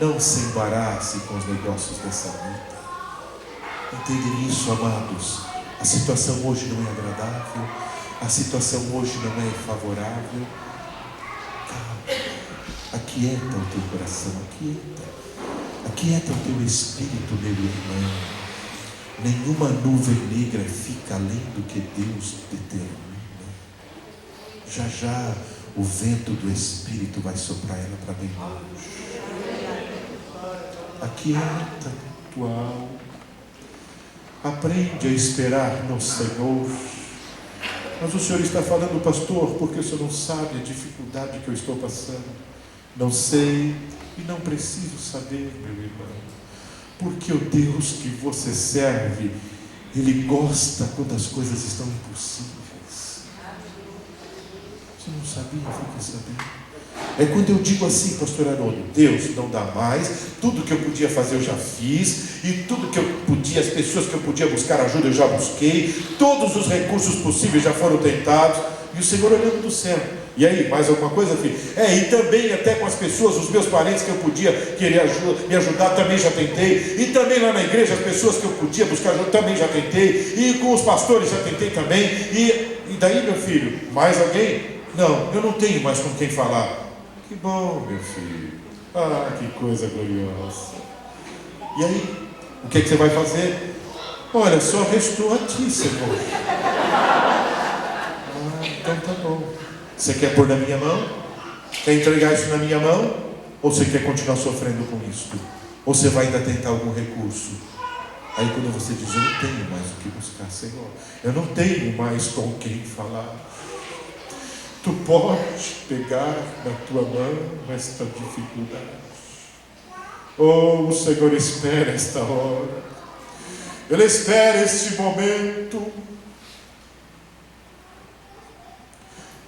Não se embarace com os negócios dessa vida. Entendem isso, amados? A situação hoje não é agradável. A situação hoje não é favorável. Calma, aquieta o teu coração, aquieta o teu espírito, meu irmão. Nenhuma nuvem negra fica além do que Deus determina. Já já o vento do Espírito vai soprar ela para bem longe. Aquieta tua alma. Aprende a esperar no Senhor. Mas o Senhor está falando, pastor, porque o Senhor não sabe a dificuldade que eu estou passando. Não sei e não preciso saber, meu irmão. Porque o Deus que você serve, Ele gosta quando as coisas estão impossíveis. Você não sabia, fica sabendo. É quando eu digo assim, pastor Haroldo, Deus, não dá mais, tudo que eu podia fazer eu já fiz, e tudo que eu podia, as pessoas que eu podia buscar ajuda eu já busquei, todos os recursos possíveis já foram tentados, e o Senhor olhando do céu. E aí, mais alguma coisa, filho? E também até com as pessoas, os meus parentes que eu podia querer me ajudar, também já tentei. E também lá na igreja, as pessoas que eu podia buscar ajuda, também já tentei. E com os pastores já tentei também. E daí, meu filho, mais alguém? Não, eu não tenho mais com quem falar. Que bom, meu filho. Ah, que coisa gloriosa. E aí, o que você vai fazer? Olha, só restou a ti, Senhor. Então tá bom. Você quer pôr na minha mão? Quer entregar isso na minha mão? Ou você quer continuar sofrendo com isso? Ou você vai ainda tentar algum recurso? Aí quando você diz, eu não tenho mais o que buscar, Senhor, eu não tenho mais com quem falar, tu pode pegar na tua mão esta dificuldade. Oh, o Senhor espera esta hora. Ele espera este momento.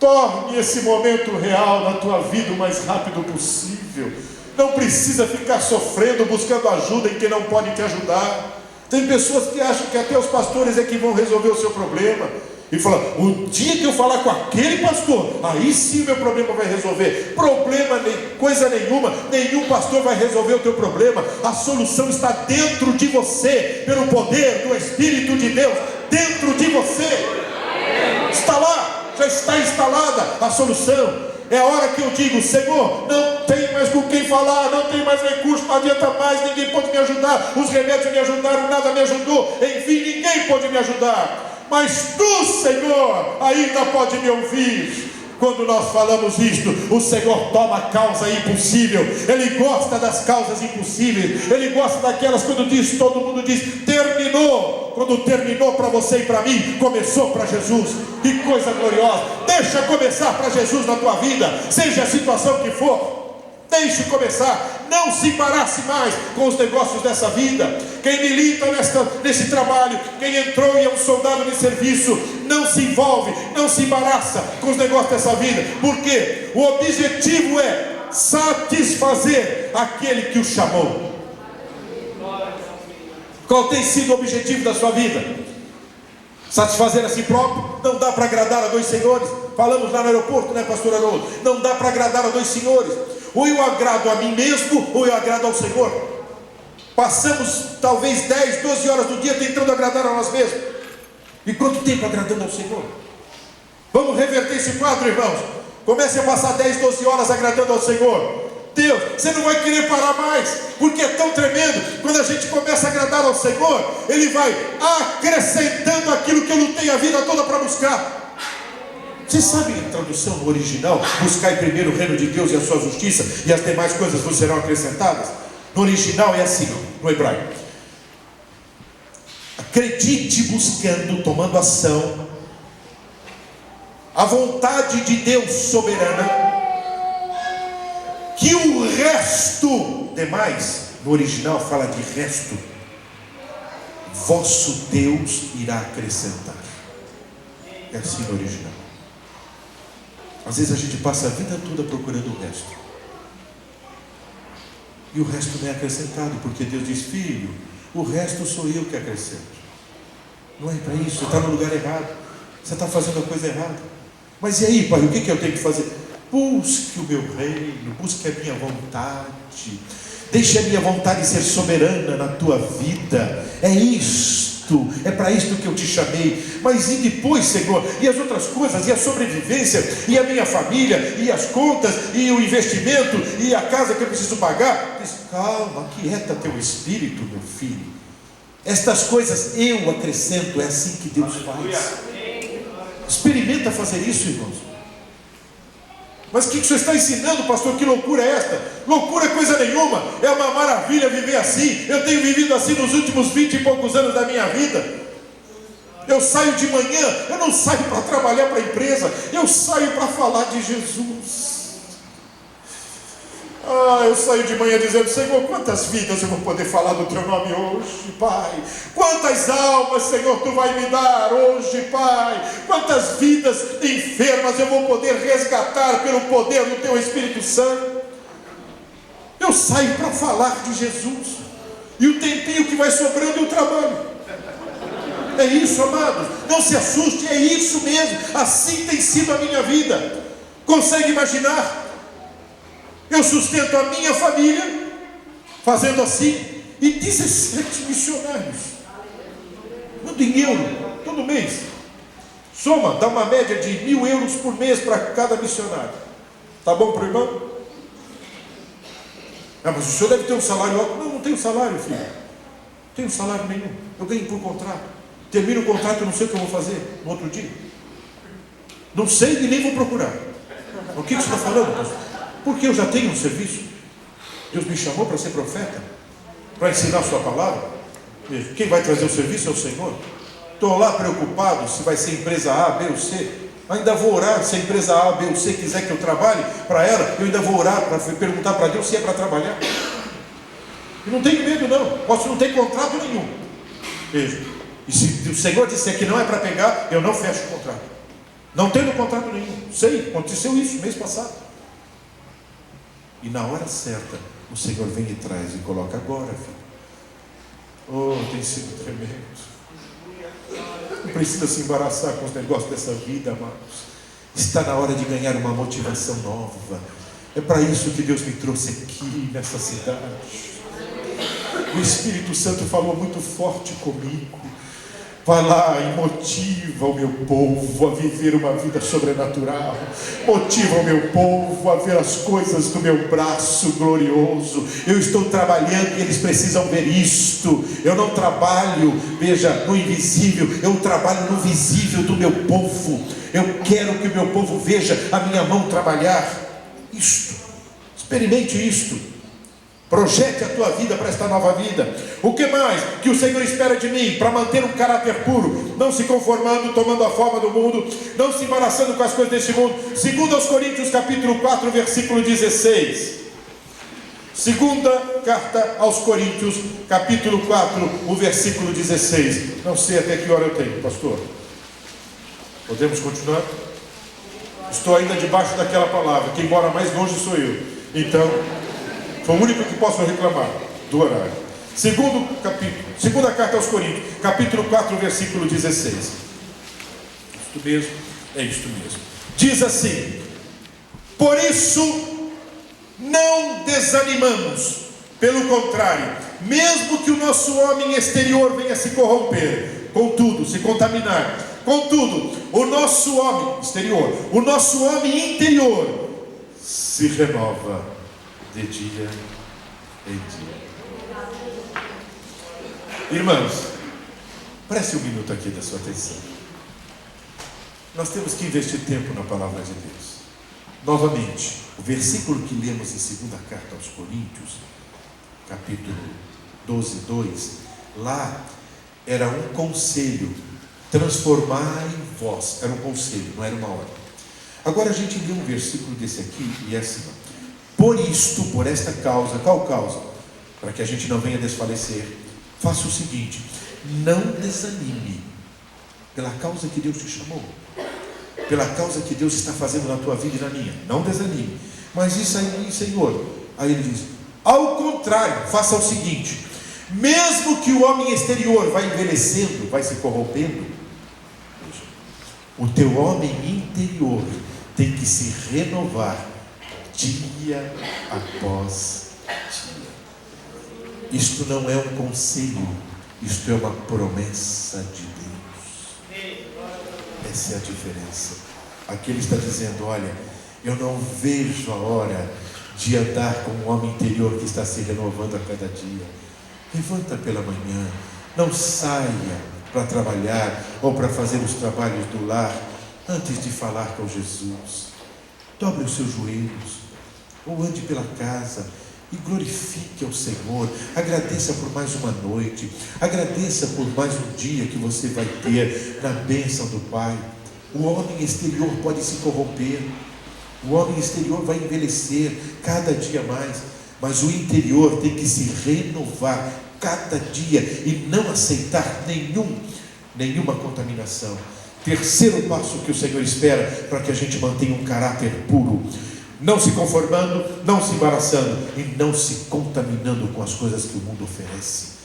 Torne esse momento real na tua vida o mais rápido possível. Não precisa ficar sofrendo, buscando ajuda em quem não pode te ajudar. Tem pessoas que acham que até os pastores é que vão resolver o seu problema. E fala, o dia que eu falar com aquele pastor, aí sim meu problema vai resolver. Problema, coisa nenhuma, nenhum pastor vai resolver o teu problema. A solução está dentro de você, pelo poder do Espírito de Deus, dentro de você. Está lá. Já está instalada a solução. É a hora que eu digo, Senhor, não tem mais com quem falar, não tem mais recurso, não adianta mais, ninguém pode me ajudar, os remédios me ajudaram, nada me ajudou, enfim, ninguém pode me ajudar, mas tu, Senhor, ainda pode me ouvir. Quando nós falamos isto, o Senhor toma a causa impossível. Ele gosta das causas impossíveis. Ele gosta daquelas quando diz, todo mundo diz, terminou. Quando terminou para você e para mim, começou para Jesus. Que coisa gloriosa. Deixa começar para Jesus na tua vida, seja a situação que for. Deixe começar, não se embarace mais com os negócios dessa vida. Quem milita nesse trabalho, quem entrou e é um soldado de serviço, não se envolve, não se embaraça com os negócios dessa vida, porque o objetivo é satisfazer aquele que o chamou. Qual tem sido o objetivo da sua vida? Satisfazer a si próprio? Não dá para agradar a dois senhores. Falamos lá no aeroporto, né, pastor Haroldo? Não dá para agradar a dois senhores. Ou eu agrado a mim mesmo, ou eu agrado ao Senhor. Passamos talvez 10, 12 horas do dia tentando agradar a nós mesmos. E quanto tempo agradando ao Senhor? Vamos reverter esse quadro, irmãos. Comece a passar 10, 12 horas agradando ao Senhor. Deus, você não vai querer parar mais, porque é tão tremendo. Quando a gente começa a agradar ao Senhor, Ele vai acrescentando aquilo que eu lutei a vida toda para buscar. Vocês sabem a tradução no original? Buscai primeiro o reino de Deus e a sua justiça, e as demais coisas vos serão acrescentadas. No original é assim, no hebraico. Acredite buscando, tomando ação, a vontade de Deus soberana, que o resto, demais, no original fala de resto, vosso Deus irá acrescentar. É assim no original. Às vezes a gente passa a vida toda procurando o resto. E o resto não é acrescentado, porque Deus diz, filho, o resto sou eu que acrescento. Não é para isso, você está no lugar errado. Você está fazendo a coisa errada. Mas e aí, pai, o que eu tenho que fazer? Busque o meu reino, busque a minha vontade. Deixe a minha vontade ser soberana na tua vida. É isto. É para isto que eu te chamei. Mas e depois, Senhor? E as outras coisas? E a sobrevivência? E a minha família? E as contas? E o investimento? E a casa que eu preciso pagar? Diz, calma, aquieta teu espírito, meu filho. Estas coisas eu acrescento, é assim que Deus faz. Experimenta fazer isso, irmãos. Mas o que o senhor está ensinando, pastor? Que loucura é esta? Loucura é coisa nenhuma, é uma maravilha viver assim. Eu tenho vivido assim nos últimos 20 e poucos anos da minha vida. Eu saio de manhã, eu não saio para trabalhar para a empresa, eu saio para falar de Jesus. Eu saio de manhã dizendo: Senhor, quantas vidas eu vou poder falar do Teu nome hoje, Pai? Quantas almas, Senhor, Tu vai me dar hoje, Pai? Quantas vidas enfermas eu vou poder resgatar pelo poder do Teu Espírito Santo? Eu saio para falar de Jesus, e o tempinho que vai sobrando eu trabalho. É isso, amados, não se assuste, é isso mesmo, assim tem sido a minha vida. Consegue imaginar? Eu sustento a minha família fazendo assim, e 17 missionários, tudo em euro, todo mês. Soma, dá uma média de 1.000 euros por mês para cada missionário. Tá bom para o irmão? Mas o senhor deve ter um salário alto. Não tenho salário, filho. Não tenho salário nenhum. Eu ganho por contrato. Termino o contrato, eu não sei o que eu vou fazer no outro dia. Não sei e nem vou procurar. O que você está falando, pastor? Porque eu já tenho um serviço. Deus me chamou para ser profeta, para ensinar a sua palavra. Quem vai trazer o serviço é o Senhor. Estou lá preocupado se vai ser empresa A, B ou C. Ainda vou orar. Se a empresa A, B ou C quiser que eu trabalhe para ela, eu ainda vou orar para perguntar para Deus se é para trabalhar. E não tenho medo não. Posso não ter contrato nenhum. Veja. E se o Senhor disser que não é para pegar, eu não fecho o contrato. Não tenho contrato nenhum. Sei, aconteceu isso mês passado. E na hora certa, o Senhor vem e traz e coloca agora, filho. Tem sido tremendo. Não precisa se embaraçar com os negócios dessa vida, amados. Está na hora de ganhar uma motivação nova. É para isso que Deus me trouxe aqui nessa cidade. O Espírito Santo falou muito forte comigo. Vai lá e motiva o meu povo a viver uma vida sobrenatural. Motiva o meu povo a ver as coisas do meu braço glorioso. Eu estou trabalhando e eles precisam ver isto. Eu não trabalho, veja, no invisível. Eu trabalho no visível do meu povo. Eu quero que o meu povo veja a minha mão trabalhar. Isto. Experimente isto. Projete a tua vida para esta nova vida. O que mais que o Senhor espera de mim? Para manter um caráter puro, não se conformando, tomando a forma do mundo, não se embaraçando com as coisas deste mundo. 2 Coríntios capítulo 4, versículo 16. Segunda carta aos Coríntios, capítulo 4, o versículo 16. Não sei até que hora eu tenho, pastor. Podemos continuar? Estou ainda debaixo daquela palavra. Quem mora mais longe sou eu. Então, sou o único que posso reclamar do horário. Segunda carta aos Coríntios, capítulo 4, versículo 16. Isto mesmo, é isto mesmo. Diz assim: por isso não desanimamos, pelo contrário, mesmo que o nosso homem exterior venha se corromper, contudo, se contaminar, contudo, o nosso homem exterior, o nosso homem interior se renova de dia em dia. Irmãos, preste um minuto aqui da sua atenção. Nós temos que investir tempo na palavra de Deus. Novamente, o versículo que lemos em segunda carta aos Coríntios, capítulo 12, 2, lá era um conselho, transformar em vós, era um conselho, não era uma ordem. Agora a gente lê um versículo desse aqui e é assim: por isto, por esta causa, qual causa? Para que a gente não venha desfalecer, faça o seguinte: não desanime, pela causa que Deus te chamou, pela causa que Deus está fazendo na tua vida e na minha, não desanime. Mas isso aí, Senhor, aí ele diz, ao contrário, faça o seguinte: mesmo que o homem exterior vai envelhecendo, vai se corrompendo, o teu homem interior tem que se renovar dia após dia. Isto não é um conselho, isto é uma promessa de Deus. Essa é a diferença. Aqui ele está dizendo: olha, eu não vejo a hora de andar com um homem interior que está se renovando a cada dia. Levanta pela manhã, Não saia para trabalhar ou para fazer os trabalhos do lar antes de falar com Jesus. Dobre os seus joelhos, ou ande pela casa e glorifique ao Senhor. Agradeça por mais uma noite, agradeça por mais um dia que você vai ter na bênção do Pai. O homem exterior pode se corromper, o homem exterior vai envelhecer cada dia mais, mas o interior tem que se renovar cada dia e não aceitar nenhuma contaminação. Terceiro passo que o Senhor espera para que a gente mantenha um caráter puro: não se conformando, não se embaraçando e não se contaminando com as coisas que o mundo oferece.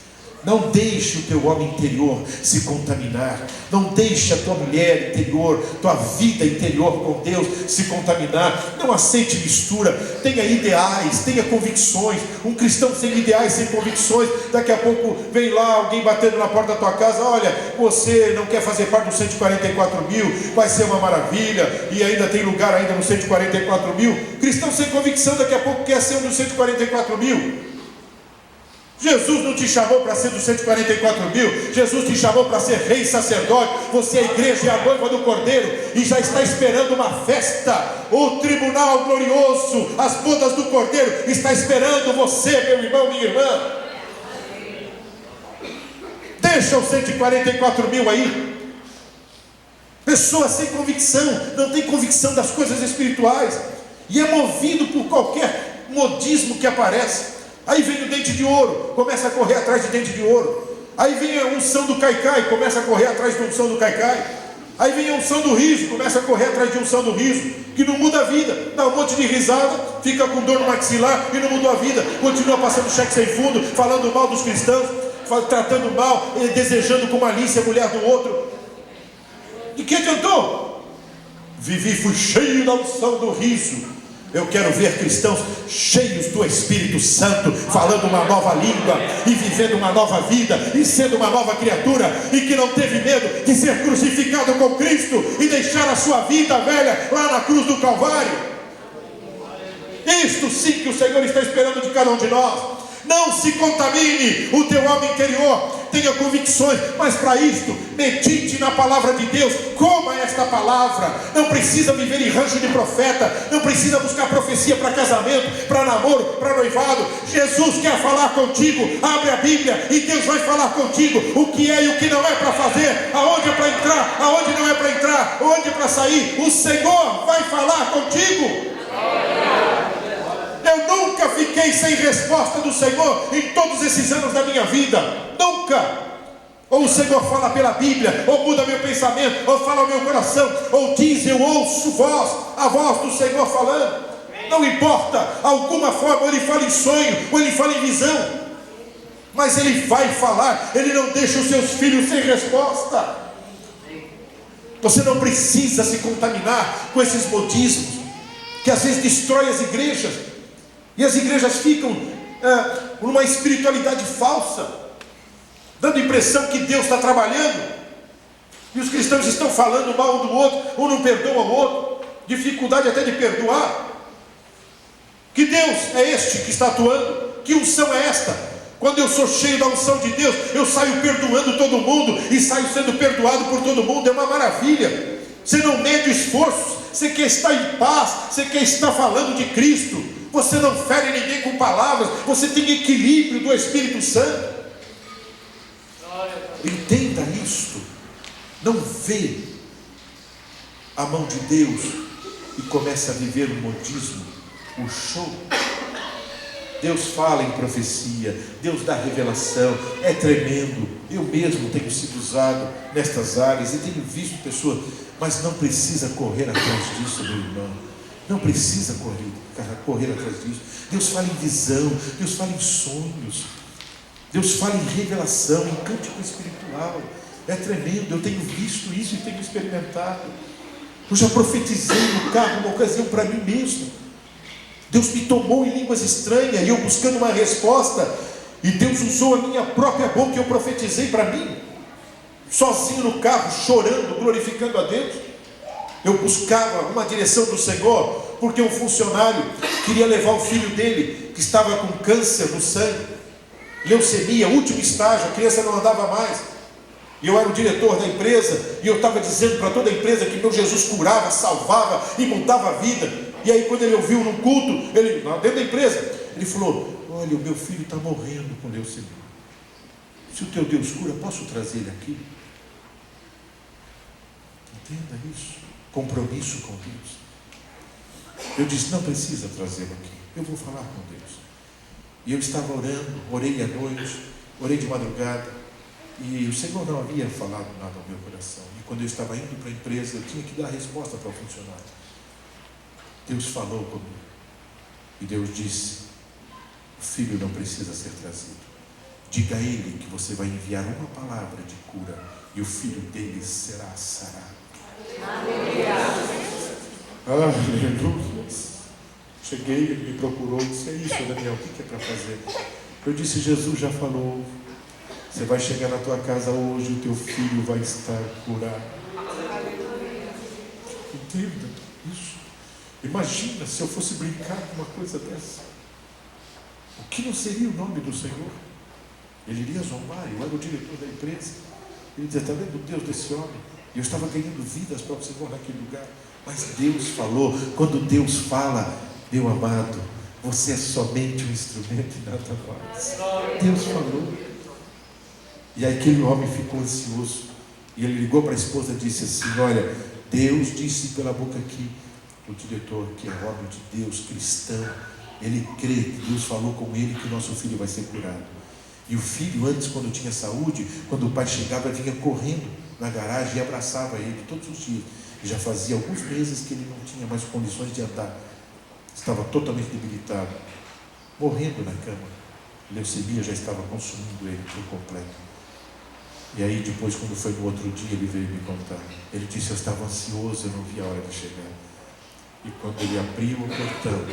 Não deixe o teu homem interior se contaminar. Não deixe a tua mulher interior, tua vida interior com Deus se contaminar. Não aceite mistura. Tenha ideais, tenha convicções. Um cristão sem ideais, sem convicções, daqui a pouco vem lá alguém batendo na porta da tua casa: olha, você não quer fazer parte dos 144 mil, vai ser uma maravilha, e ainda tem lugar ainda nos 144 mil. Cristão sem convicção daqui a pouco quer ser um dos 144 mil. Jesus não te chamou para ser dos 144 mil. Jesus te chamou para ser rei e sacerdote. Você é a igreja e a noiva do Cordeiro, e já está esperando uma festa. O tribunal glorioso, as bodas do Cordeiro, está esperando você, meu irmão, minha irmã. Deixa os 144 mil aí. Pessoa sem convicção, não tem convicção das coisas espirituais, e é movido por qualquer modismo que aparece. Aí vem o dente de ouro, começa a correr atrás de dente de ouro. Aí vem a unção do caicai, começa a correr atrás da unção do caicai. Aí vem a unção do riso, começa a correr atrás de unção do riso, que não muda a vida. Dá um monte de risada, fica com dor no maxilar e não mudou a vida. Continua passando cheque sem fundo, falando mal dos cristãos, tratando mal, desejando com malícia a mulher do outro. De que adiantou? Vivi, fui cheio da unção do riso. Eu quero ver cristãos cheios do Espírito Santo, falando uma nova língua e vivendo uma nova vida e sendo uma nova criatura, e que não teve medo de ser crucificado com Cristo e deixar a sua vida velha lá na cruz do Calvário. Isto sim que o Senhor está esperando de cada um de nós. Não se contamine o teu homem interior, tenha convicções, mas para isto, medite na palavra de Deus, coma esta palavra. Não precisa viver em rancho de profeta, não precisa buscar profecia para casamento, para namoro, para noivado. Jesus quer falar contigo. Abre a Bíblia e Deus vai falar contigo o que é e o que não é para fazer, aonde é para entrar, aonde não é para entrar, onde é para sair. O Senhor vai falar contigo. Eu nunca fiquei sem resposta do Senhor em todos esses anos da minha vida. Nunca. Ou o Senhor fala pela Bíblia, ou muda meu pensamento, ou fala ao meu coração, ou diz: eu ouço a voz do Senhor falando. Não importa, alguma forma ele fala em sonho, ou ele fala em visão, mas ele vai falar. Ele não deixa os seus filhos sem resposta. Você não precisa se contaminar com esses modismos que às vezes destrói as igrejas. E as igrejas ficam numa espiritualidade falsa, dando a impressão que Deus está trabalhando, e os cristãos estão falando mal um do outro, um não perdoa o outro, dificuldade até de perdoar. Que Deus é este que está atuando? Que unção é esta? Quando eu sou cheio da unção de Deus, eu saio perdoando todo mundo e saio sendo perdoado por todo mundo. É uma maravilha. Você não mede esforços, você quer estar em paz, você quer estar falando de Cristo. Você não fere ninguém com palavras, você tem equilíbrio do Espírito Santo. Entenda isto. Não vê a mão de Deus e começa a viver o modismo, o show. Deus fala em profecia, Deus dá revelação, é tremendo. Eu mesmo tenho sido usado nestas áreas e tenho visto pessoas, mas não precisa correr atrás disso, meu irmão. Não precisa correr atrás disso. Deus fala em visão, Deus fala em sonhos, Deus fala em revelação, em cântico espiritual. É tremendo, eu tenho visto isso e tenho experimentado. Eu já profetizei no carro uma ocasião para mim mesmo. Deus me tomou em línguas estranhas e eu buscando uma resposta, e Deus usou a minha própria boca e eu profetizei para mim, sozinho no carro, chorando, glorificando a Deus. Eu buscava uma direção do Senhor, porque um funcionário queria levar o filho dele, que estava com câncer no sangue. leucemia, último estágio, a criança não andava mais. E eu era o diretor da empresa, e eu estava dizendo para toda a empresa que meu Jesus curava, salvava e mudava a vida. E aí quando ele ouviu no culto, ele, dentro da empresa, ele falou: olha, o meu filho está morrendo com leucemia. Se o teu Deus cura, posso trazer ele aqui? Entenda isso. Compromisso com Deus. Eu disse: não precisa trazê-lo aqui, eu vou falar com Deus. E eu estava orando, orei à noite, orei de madrugada, e o Senhor não havia falado nada ao meu coração. E quando eu estava indo para a empresa, eu tinha que dar a resposta para o funcionário. Deus falou comigo, e Deus disse: o filho não precisa ser trazido. Diga a ele que você vai enviar uma palavra de cura, e o filho dele será sarado. Aleluia. Cheguei, ele me procurou, disse: é isso, Daniel, o que é para fazer? Eu disse: Jesus já falou, você vai chegar na tua casa hoje, o teu filho vai estar curado. Entenda isso. Imagina se eu fosse brincar com uma coisa dessa. O que não seria o nome do Senhor? Ele iria zombar. Eu era o diretor da empresa. Ele dizia: está vendo o Deus desse homem? E eu estava ganhando vidas para o Senhor naquele lugar. Mas Deus falou. Quando Deus fala, meu amado, você é somente um instrumento e nada mais. Deus falou. E aí aquele homem ficou ansioso. E ele ligou para a esposa e disse assim: olha, Deus disse pela boca aqui, o diretor, que é homem de Deus, cristão, ele crê que Deus falou com ele que o nosso filho vai ser curado. E o filho, antes, quando tinha saúde, quando o pai chegava, vinha correndo na garagem e abraçava ele todos os dias. E já fazia alguns meses que ele não tinha mais condições de andar. Estava totalmente debilitado, morrendo na cama. A leucemia já estava consumindo ele por completo. E aí depois, quando foi no outro dia, ele veio me contar. Ele disse: eu estava ansioso, eu não via a hora de chegar. E quando ele abriu o portão,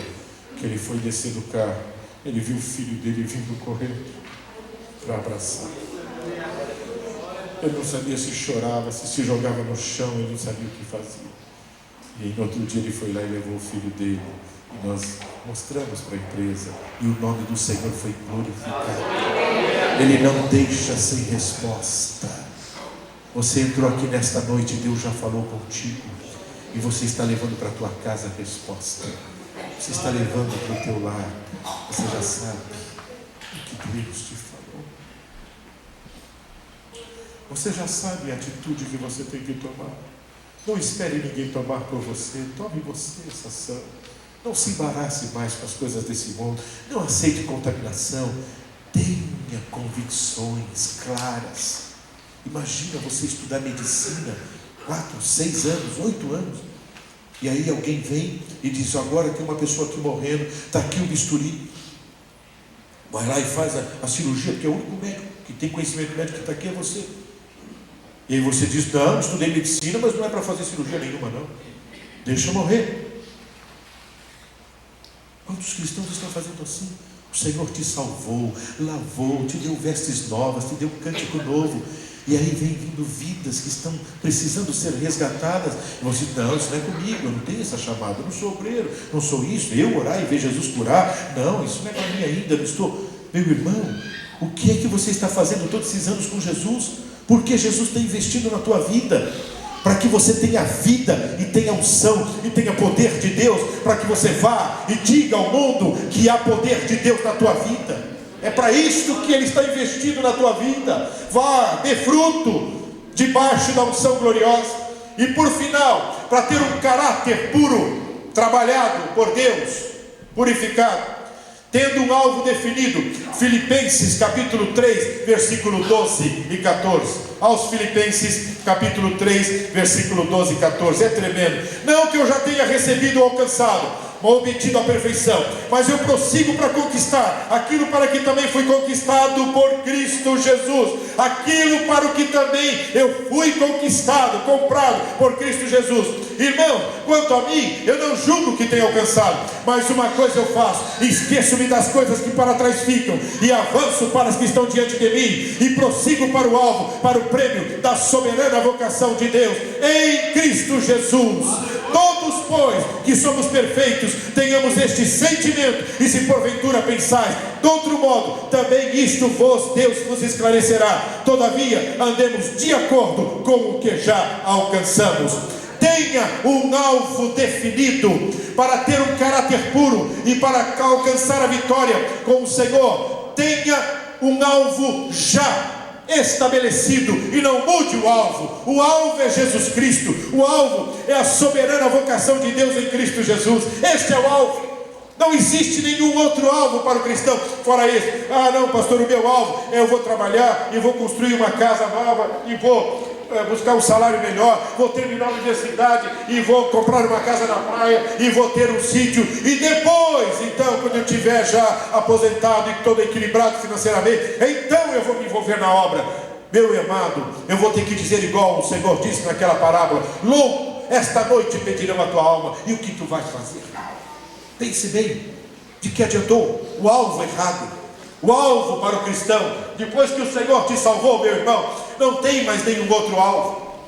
que ele foi descer do carro, ele viu o filho dele vindo correndo para abraçar. Ele não sabia se chorava, se jogava no chão, ele não sabia o que fazia. E aí, no outro dia, ele foi lá e levou o filho dele. E nós mostramos para a empresa, e o nome do Senhor foi glorificado. Ele não deixa sem resposta. Você entrou aqui nesta noite, Deus já falou contigo, e você está levando para a tua casa a resposta. Você está levando para o teu lar. Você já sabe o que Deus te falou. Você já sabe a atitude que você tem que tomar. Não espere ninguém tomar por você. Tome você essa ação. Não se embarace mais com as coisas desse mundo. Não aceite contaminação. Tenha convicções claras. Imagina você estudar medicina 4, 6 anos, 8 anos. E aí alguém vem e diz: agora tem uma pessoa aqui morrendo, está aqui o bisturi. Vai lá e faz a cirurgia, porque é o único médico que tem conhecimento médico que está aqui é você. E aí você diz: não, estudei medicina, mas não é para fazer cirurgia nenhuma, não. Deixa eu morrer. Quantos cristãos estão fazendo assim? O Senhor te salvou, lavou, te deu vestes novas, te deu um cântico novo. E aí vem vindo vidas que estão precisando ser resgatadas. E você diz: não, isso não é comigo, eu não tenho essa chamada, eu não sou obreiro, não sou isso. Eu orar e ver Jesus curar? Não, isso não é para mim ainda, não estou. Meu irmão, o que é que você está fazendo todos esses anos com Jesus? Porque Jesus tem investido na tua vida, para que você tenha vida e tenha unção e tenha poder de Deus, para que você vá e diga ao mundo que há poder de Deus na tua vida. É para isso que Ele está investindo na tua vida. Vá, dê fruto debaixo da unção gloriosa. E por final, para ter um caráter puro, trabalhado por Deus, purificado, tendo um alvo definido. Filipenses capítulo 3, versículo 12 e 14. Aos Filipenses capítulo 3, versículo 12 e 14. É tremendo. Não que eu já tenha recebido ou alcançado, obtido a perfeição, mas eu prossigo para conquistar aquilo para que também fui conquistado por Cristo Jesus. Aquilo para o que também eu fui conquistado, comprado por Cristo Jesus. Irmão, quanto a mim, eu não julgo que tenha alcançado, mas uma coisa eu faço: esqueço-me das coisas que para trás ficam e avanço para as que estão diante de mim, e prossigo para o alvo, para o prêmio da soberana vocação de Deus em Cristo Jesus. Todos, pois, que somos perfeitos, tenhamos este sentimento, e se porventura pensais de outro modo, também isto Deus vos esclarecerá. Todavia, andemos de acordo com o que já alcançamos. Tenha um alvo definido para ter um caráter puro e para alcançar a vitória com o Senhor. Tenha um alvo já estabelecido e não mude o alvo. O alvo é Jesus Cristo. O alvo é a soberana vocação de Deus em Cristo Jesus. Este é o alvo. Não existe nenhum outro alvo para o cristão fora esse. Ah não, pastor, o meu alvo é eu vou trabalhar e vou construir uma casa nova e vou buscar um salário melhor, vou terminar a universidade e vou comprar uma casa na praia e vou ter um sítio, e depois, então, quando eu estiver já aposentado e todo equilibrado financeiramente, então eu vou me envolver na obra. Meu amado, eu vou ter que dizer igual o Senhor disse naquela parábola: louco, esta noite pedirão a tua alma, e o que tu vais fazer? Pense bem, de que adiantou? O alvo errado. O alvo para o cristão, depois que o Senhor te salvou, meu irmão, não tem mais nenhum outro alvo.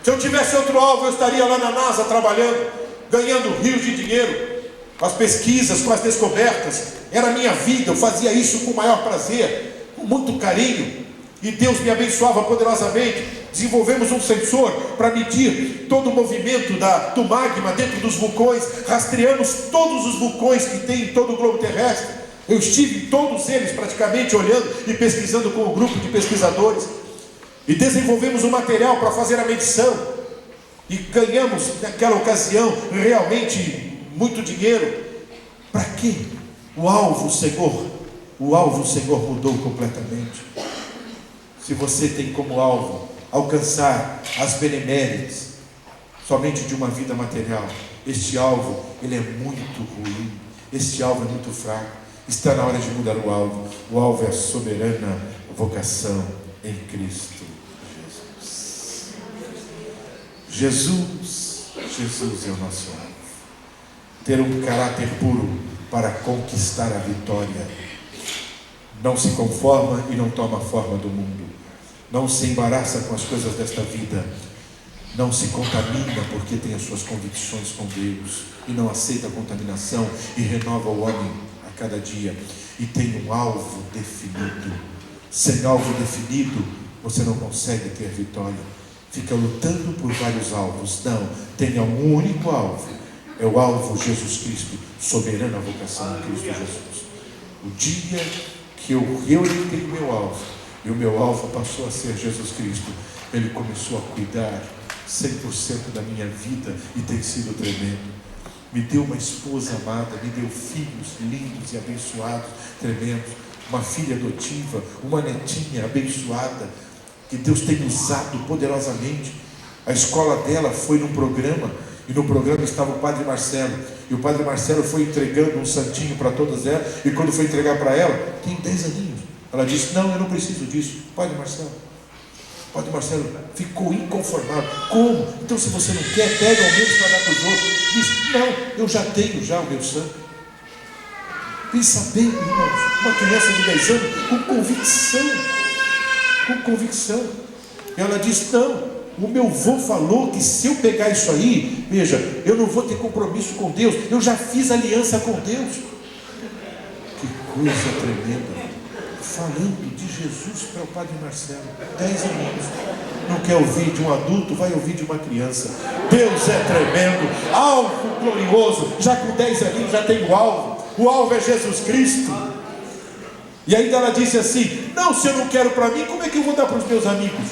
Se eu tivesse outro alvo, eu estaria lá na NASA trabalhando, ganhando rios de dinheiro, com as pesquisas, com as descobertas. Era a minha vida, eu fazia isso com o maior prazer, com muito carinho, e Deus me abençoava poderosamente. Desenvolvemos um sensor para medir todo o movimento do magma dentro dos vulcões, rastreamos todos os vulcões que tem em todo o globo terrestre. Eu estive em todos eles praticamente olhando e pesquisando com um grupo de pesquisadores, e desenvolvemos um material para fazer a medição, e ganhamos naquela ocasião realmente muito dinheiro. Para quê? O alvo, Senhor mudou completamente. Se você tem como alvo alcançar as beneméritas somente de uma vida material, este alvo ele é muito ruim, este alvo é muito fraco. Está na hora de mudar o alvo. O alvo é a soberana vocação em Cristo Jesus. Jesus é o nosso alvo. Ter um caráter puro para conquistar a vitória. Não se conforma e não toma a forma do mundo. Não se embaraça com as coisas desta vida. Não se contamina porque tem as suas convicções com Deus e não aceita a contaminação, e renova o homem cada dia, e tem um alvo definido. Sem alvo definido, você não consegue ter vitória. Fica lutando por vários alvos. Não, tenha um único alvo. É o alvo Jesus Cristo, soberana vocação em Cristo Jesus. O dia que eu orientei o meu alvo, e o meu alvo passou a ser Jesus Cristo, Ele começou a cuidar 100% da minha vida, e tem sido tremendo. Me deu uma esposa amada, me deu filhos lindos e abençoados, tremendos, uma filha adotiva, uma netinha abençoada, que Deus tem usado poderosamente. A escola dela foi num programa, e no programa estava o Padre Marcelo, e o Padre Marcelo foi entregando um santinho para todas elas, e quando foi entregar para ela, tem 10 aninhos, ela disse: não, eu não preciso disso. Padre Marcelo ficou inconformado. Como? Então, se você não quer, pega ao menos para dar para os outros. Diz: não, eu já tenho o meu santo. Pensa bem, irmãos, uma criança de 10 anos com convicção. Ela diz: não, o meu avô falou que se eu pegar isso aí, veja, eu não vou ter compromisso com Deus, eu já fiz aliança com Deus. Que coisa tremenda. Falando de Jesus para o Padre Marcelo, 10 anos. Não quer ouvir de um adulto, vai ouvir de uma criança. Deus é tremendo, alvo glorioso. Já com 10 aninhos já tem o alvo. O alvo é Jesus Cristo. E ainda ela disse assim: não, se eu não quero para mim, como é que eu vou dar para os meus amigos?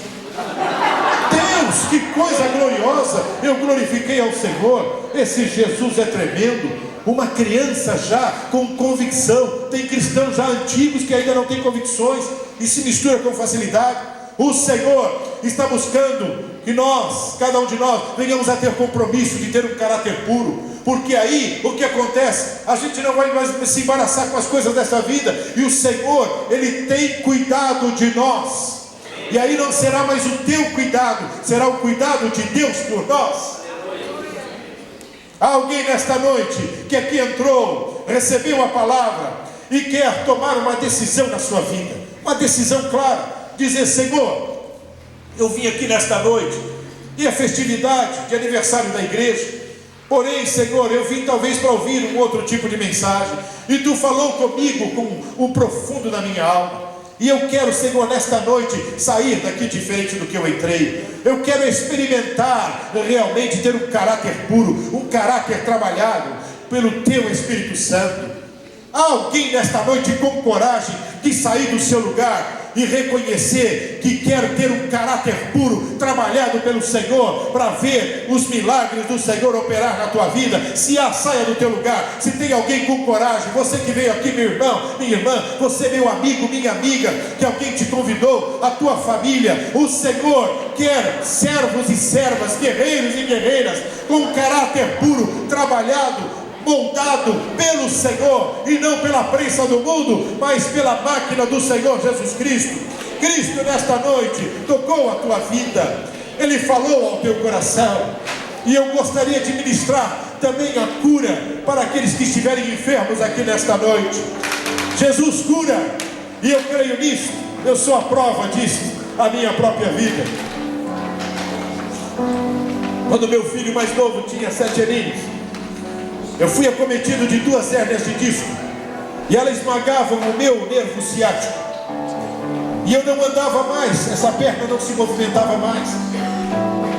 Deus, que coisa gloriosa. Eu glorifiquei ao Senhor. Esse Jesus é tremendo. Uma criança já com convicção. Tem cristãos já antigos que ainda não têm convicções e se mistura com facilidade. O Senhor está buscando que nós, cada um de nós, venhamos a ter compromisso de ter um caráter puro, porque aí o que acontece? A gente não vai mais se embaraçar com as coisas dessa vida, e o Senhor, Ele tem cuidado de nós, e aí não será mais o teu cuidado, será o cuidado de Deus por nós. Há alguém nesta noite que aqui entrou, recebeu a palavra e quer tomar uma decisão na sua vida, uma decisão clara, dizer: Senhor, eu vim aqui nesta noite e a festividade de aniversário da igreja. Porém, Senhor, eu vim talvez para ouvir um outro tipo de mensagem, e Tu falou comigo com o profundo da minha alma. E eu quero, Senhor, nesta noite, sair daqui diferente do que eu entrei. Eu quero experimentar realmente ter um caráter puro, um caráter trabalhado pelo Teu Espírito Santo. Há alguém nesta noite com coragem de sair do seu lugar e reconhecer que quer ter um caráter puro, trabalhado pelo Senhor, para ver os milagres do Senhor operar na tua vida? Se há, saia do teu lugar. Se tem alguém com coragem, você que veio aqui, meu irmão, minha irmã, você, meu amigo, minha amiga, que alguém te convidou, a tua família, o Senhor quer servos e servas, guerreiros e guerreiras, com caráter puro, trabalhado, moldado pelo Senhor, e não pela prensa do mundo, mas pela máquina do Senhor Jesus Cristo. Cristo nesta noite tocou a tua vida, Ele falou ao teu coração, e eu gostaria de ministrar também a cura para aqueles que estiverem enfermos aqui nesta noite. Jesus cura, e eu creio nisso, eu sou a prova disso, a minha própria vida. Quando meu filho mais novo tinha 7 aninhos, eu fui acometido de 2 hérnias de disco, e elas esmagavam o meu nervo ciático, e eu não andava mais, essa perna não se movimentava mais.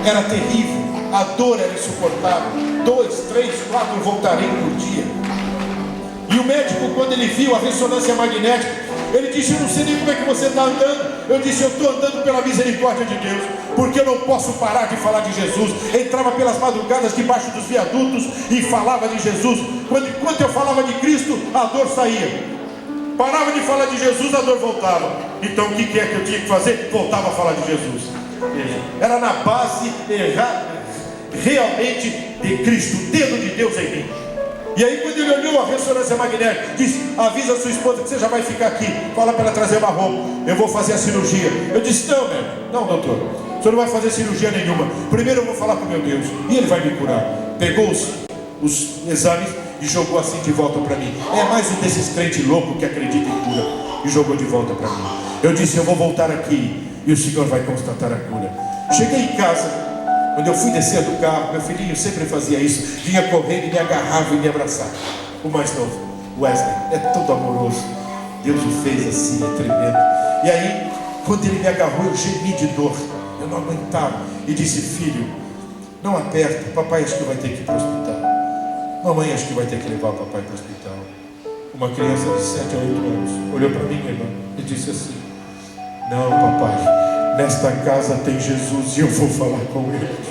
Era terrível, a dor era insuportável. 2, 3, 4 voltarem por dia. E o médico, quando ele viu a ressonância magnética, ele disse: eu não sei nem como é que você está andando. Eu disse: eu estou andando pela misericórdia de Deus, porque eu não posso parar de falar de Jesus. Entrava pelas madrugadas debaixo dos viadutos e falava de Jesus. Enquanto eu falava de Cristo, a dor saía. Parava de falar de Jesus, a dor voltava. Então o que é que eu tinha que fazer? Voltava a falar de Jesus. Era na base realmente de Cristo, o dedo de Deus em mim. E aí, quando ele olhou a ressonância magnética, disse: avisa a sua esposa que você já vai ficar aqui, fala para ela trazer uma roupa, eu vou fazer a cirurgia. Eu disse: não, né? Não, doutor, o senhor não vai fazer cirurgia nenhuma. Primeiro eu vou falar com meu Deus, e Ele vai me curar. Pegou os exames e jogou assim de volta para mim. É mais um desses crentes loucos que acredita em cura. E jogou de volta para mim. Eu disse: eu vou voltar aqui e o Senhor vai constatar a cura. Cheguei em casa. Quando eu fui descer do carro, meu filhinho sempre fazia isso, vinha correndo e me agarrava e me abraçava. O mais novo, Wesley, é todo amoroso. Deus o fez assim, é tremendo. E aí, quando ele me agarrou, eu gemi de dor. Eu não aguentava. E disse: filho, não aperta, papai acho que vai ter que ir para o hospital. Mamãe acho que vai ter que levar o papai para o hospital. Uma criança de 7 a 8 anos olhou para mim, minha irmã, e disse assim: não, papai, nesta casa tem Jesus e eu vou falar com Ele.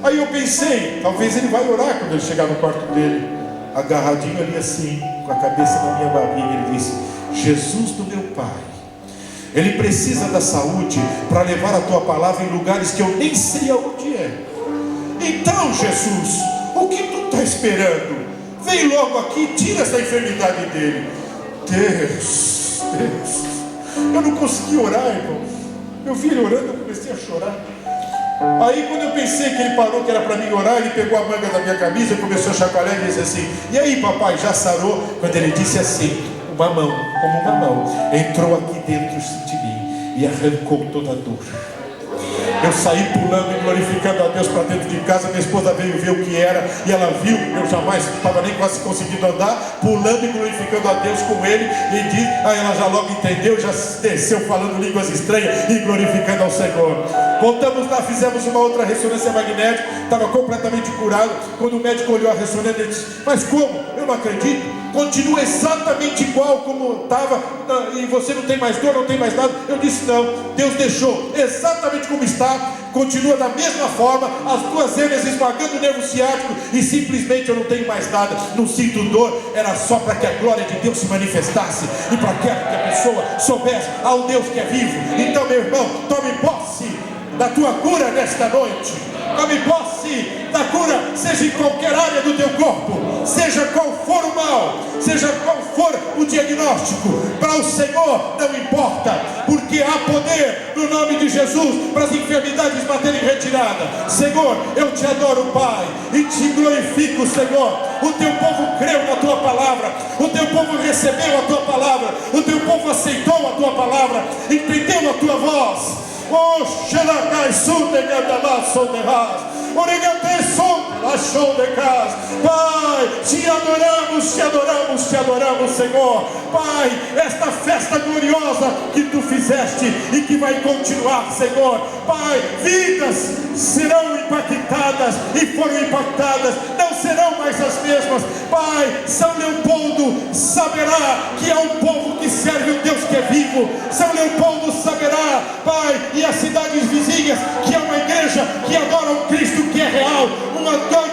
Aí eu pensei, talvez ele vai orar quando ele chegar no quarto dele. Agarradinho ali assim, com a cabeça na minha barriga, ele disse: Jesus do meu Pai, Ele precisa da saúde para levar a Tua palavra em lugares que eu nem sei aonde é. Então, Jesus, o que Tu está esperando? Vem logo aqui, tira essa enfermidade dele. Deus, eu não consegui orar, irmão. Meu filho orando, eu comecei a chorar. Aí quando eu pensei que ele parou, que era para mim orar, ele pegou a manga da minha camisa, começou a chacoalhar e disse assim: e aí, papai, já sarou? Quando ele disse assim, uma mão, como uma mão, entrou aqui dentro de mim e arrancou toda a dor. Eu saí pulando e glorificando a Deus para dentro de casa. Minha esposa veio ver o que era, e ela viu, eu jamais estava nem quase conseguindo andar, pulando e glorificando a Deus com ele. E diz, aí ela já logo entendeu, já desceu falando línguas estranhas e glorificando ao Senhor. Voltamos lá, fizemos uma outra ressonância magnética, estava completamente curado. Quando o médico olhou a ressonância, ele disse: mas como? Eu não acredito. Continua exatamente igual como estava, e você não tem mais dor, não tem mais nada. Eu disse: não, Deus deixou exatamente como está, continua da mesma forma, as duas hérnias esmagando o nervo ciático, e simplesmente eu não tenho mais nada, não sinto dor. Era só para que a glória de Deus se manifestasse, e para que a pessoa soubesse há um Deus que é vivo. Então, meu irmão, tome posse da tua cura nesta noite. Tome posse da cura, seja em qualquer área do teu corpo, seja qual for o mal, seja qual for o diagnóstico, para o Senhor não importa, porque há poder no nome de Jesus para as enfermidades baterem retirada. Senhor, eu te adoro, Pai, e te glorifico, Senhor. O teu povo creu na tua palavra, o teu povo recebeu a tua palavra, o teu povo aceitou a tua palavra, entendeu a tua voz. Oh, Xelagai, Sudegadalas, Soderras. Pai, te adoramos, te adoramos, te adoramos, Senhor. Pai, esta festa gloriosa que tu fizeste e que vai continuar, Senhor. Pai, vidas serão impactadas e foram impactadas, não serão mais as mesmas. Pai, São Leopoldo saberá que há um povo que serve um Deus que é vivo. São Leopoldo saberá, Pai, e as cidades vizinhas, que é uma igreja que adora um Cristo que é real,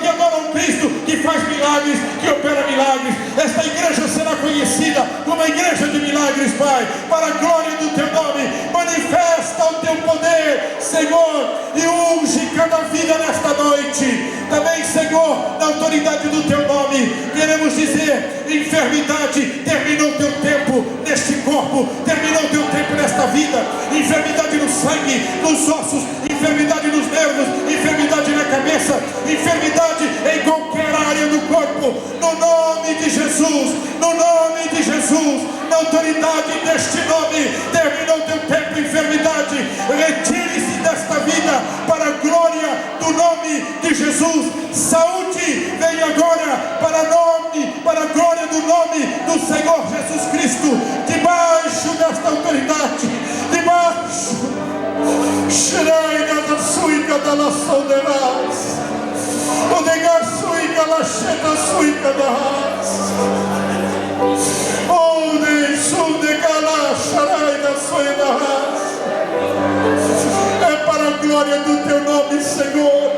que adora um Cristo que faz milagres, que opera milagres. Esta igreja será conhecida como uma igreja de milagres, Pai, para a glória do teu nome. Manifesta o teu poder, Senhor, e unge cada vida nesta noite. Também, Senhor, na autoridade do teu nome, queremos dizer: enfermidade, terminou o teu tempo neste corpo, terminou o teu tempo nesta vida. Enfermidade no sangue, nos ossos, enfermidade nos nervos, enfermidade na cabeça, enfermidade em qualquer área do corpo, no nome de Jesus, no nome de Jesus, na autoridade deste nome, terminou o teu tempo, enfermidade, retire-se desta vida para a glória do nome de Jesus. Saúde, vem agora para a glória do nome do Senhor Jesus Cristo, debaixo desta autoridade, debaixo. Xerega da suica da laçoderas, o negar suica la cheta suica da ras, o de sul de cala xarai da suica da ras. É para a glória do teu nome, Senhor,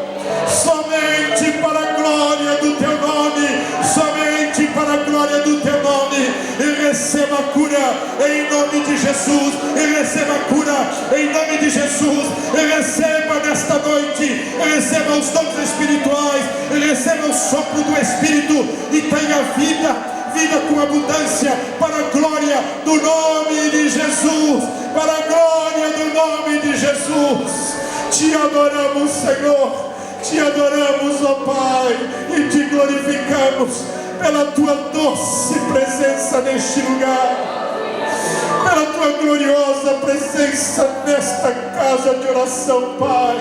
somente para a glória do teu nome, somente para a glória do teu nome. E receba a cura em nome de Jesus, e receba a cura em nome de Jesus, e receba nesta noite, e receba os dons espirituais, e receba o sopro do Espírito, e tenha vida com abundância, para a glória do nome de Jesus, para a glória do nome de Jesus. Te adoramos, Senhor, te adoramos, ó Pai, e te glorificamos pela tua doce presença neste lugar, pela tua gloriosa presença nesta casa de oração, Pai,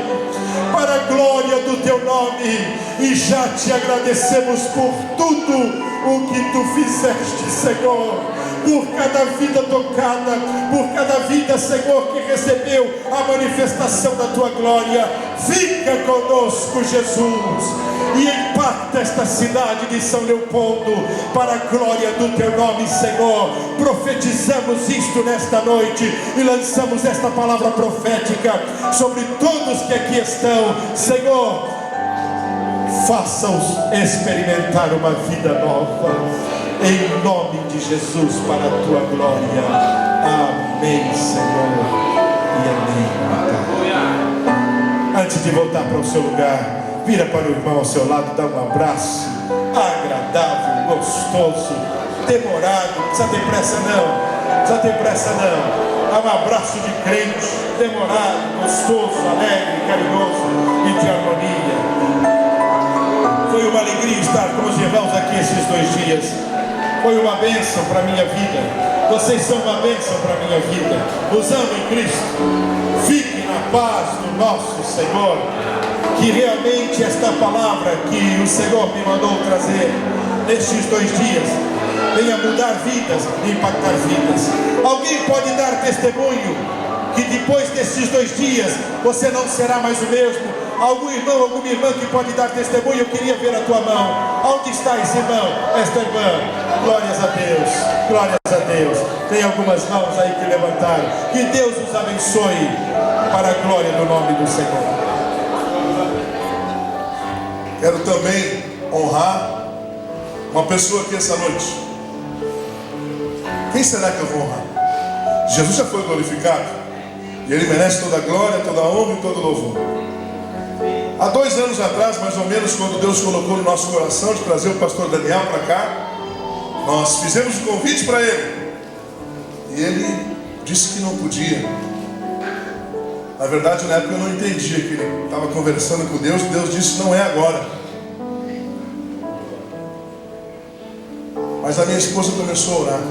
para a glória do teu nome. E já te agradecemos por tudo o que tu fizeste, Senhor, por cada vida tocada, por cada vida, Senhor, que recebeu a manifestação da tua glória. Fica conosco, Jesus, e impacta esta cidade de São Leopoldo para a glória do teu nome, Senhor. Profetizamos isto nesta noite e lançamos esta palavra profética sobre todos que aqui estão, Senhor. Faça-os experimentar uma vida nova, em nome de Jesus, para a tua glória. Amém, Senhor, e amém. Antes de voltar para o seu lugar, vira para o irmão ao seu lado, dá um abraço agradável, gostoso, demorado. Não precisa ter pressa não, precisa ter pressa não. Dá um abraço de crente, demorado, gostoso, alegre, carinhoso e de harmonia. Foi uma alegria estar com os irmãos aqui esses 2 dias. Foi uma bênção para a minha vida. Vocês são uma bênção para a minha vida. Os amo em Cristo. Fique na paz do nosso Senhor. Que realmente esta palavra que o Senhor me mandou trazer nestes 2 dias venha mudar vidas e impactar vidas. Alguém pode dar testemunho que depois desses 2 dias você não será mais o mesmo? Algum irmão, alguma irmã que pode dar testemunho? Eu queria ver a tua mão. Onde está esse irmão, esta irmã? Glórias a Deus, glórias a Deus. Tem algumas mãos aí que levantaram. Que Deus os abençoe para a glória do nome do Senhor. Quero também honrar uma pessoa aqui essa noite. Quem será que eu vou honrar? Jesus já foi glorificado e Ele merece toda a glória, toda a honra e todo o louvor. Há 2 anos atrás, mais ou menos, quando Deus colocou no nosso coração de trazer o pastor Daniel para cá, Nós fizemos o convite para ele e ele disse que não podia. Na verdade, na época eu não entendia que ele estava conversando com Deus. Deus disse: não é agora. Mas a minha esposa começou a orar.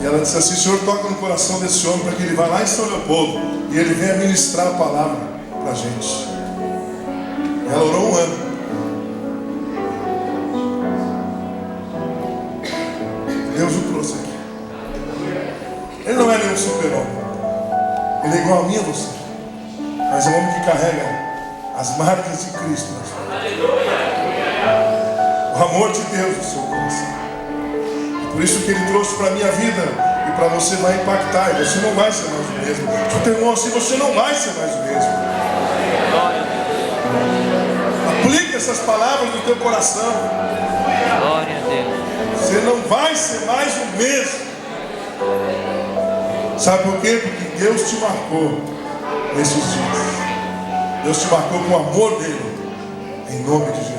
E ela disse assim: Senhor, toca no coração desse homem para que ele vá lá em São Leopoldo e ele venha ministrar a palavra para a gente. E ela orou 1 ano. Deus o trouxe aqui. Ele não é nenhum super-homem. Ele é igual a mim e a você. Mas é um homem que carrega as marcas de Cristo. O amor de Deus no seu coração. Por isso que ele trouxe para a minha vida e para você vai impactar. E você não vai ser mais o mesmo. Se o teu irmão assim, você não vai ser mais o mesmo. Aplique essas palavras no teu coração. Glória a Deus. Você não vai ser mais o mesmo. Sabe por quê? Porque Deus te marcou nesses dias. Deus te marcou com o amor dele. Em nome de Jesus.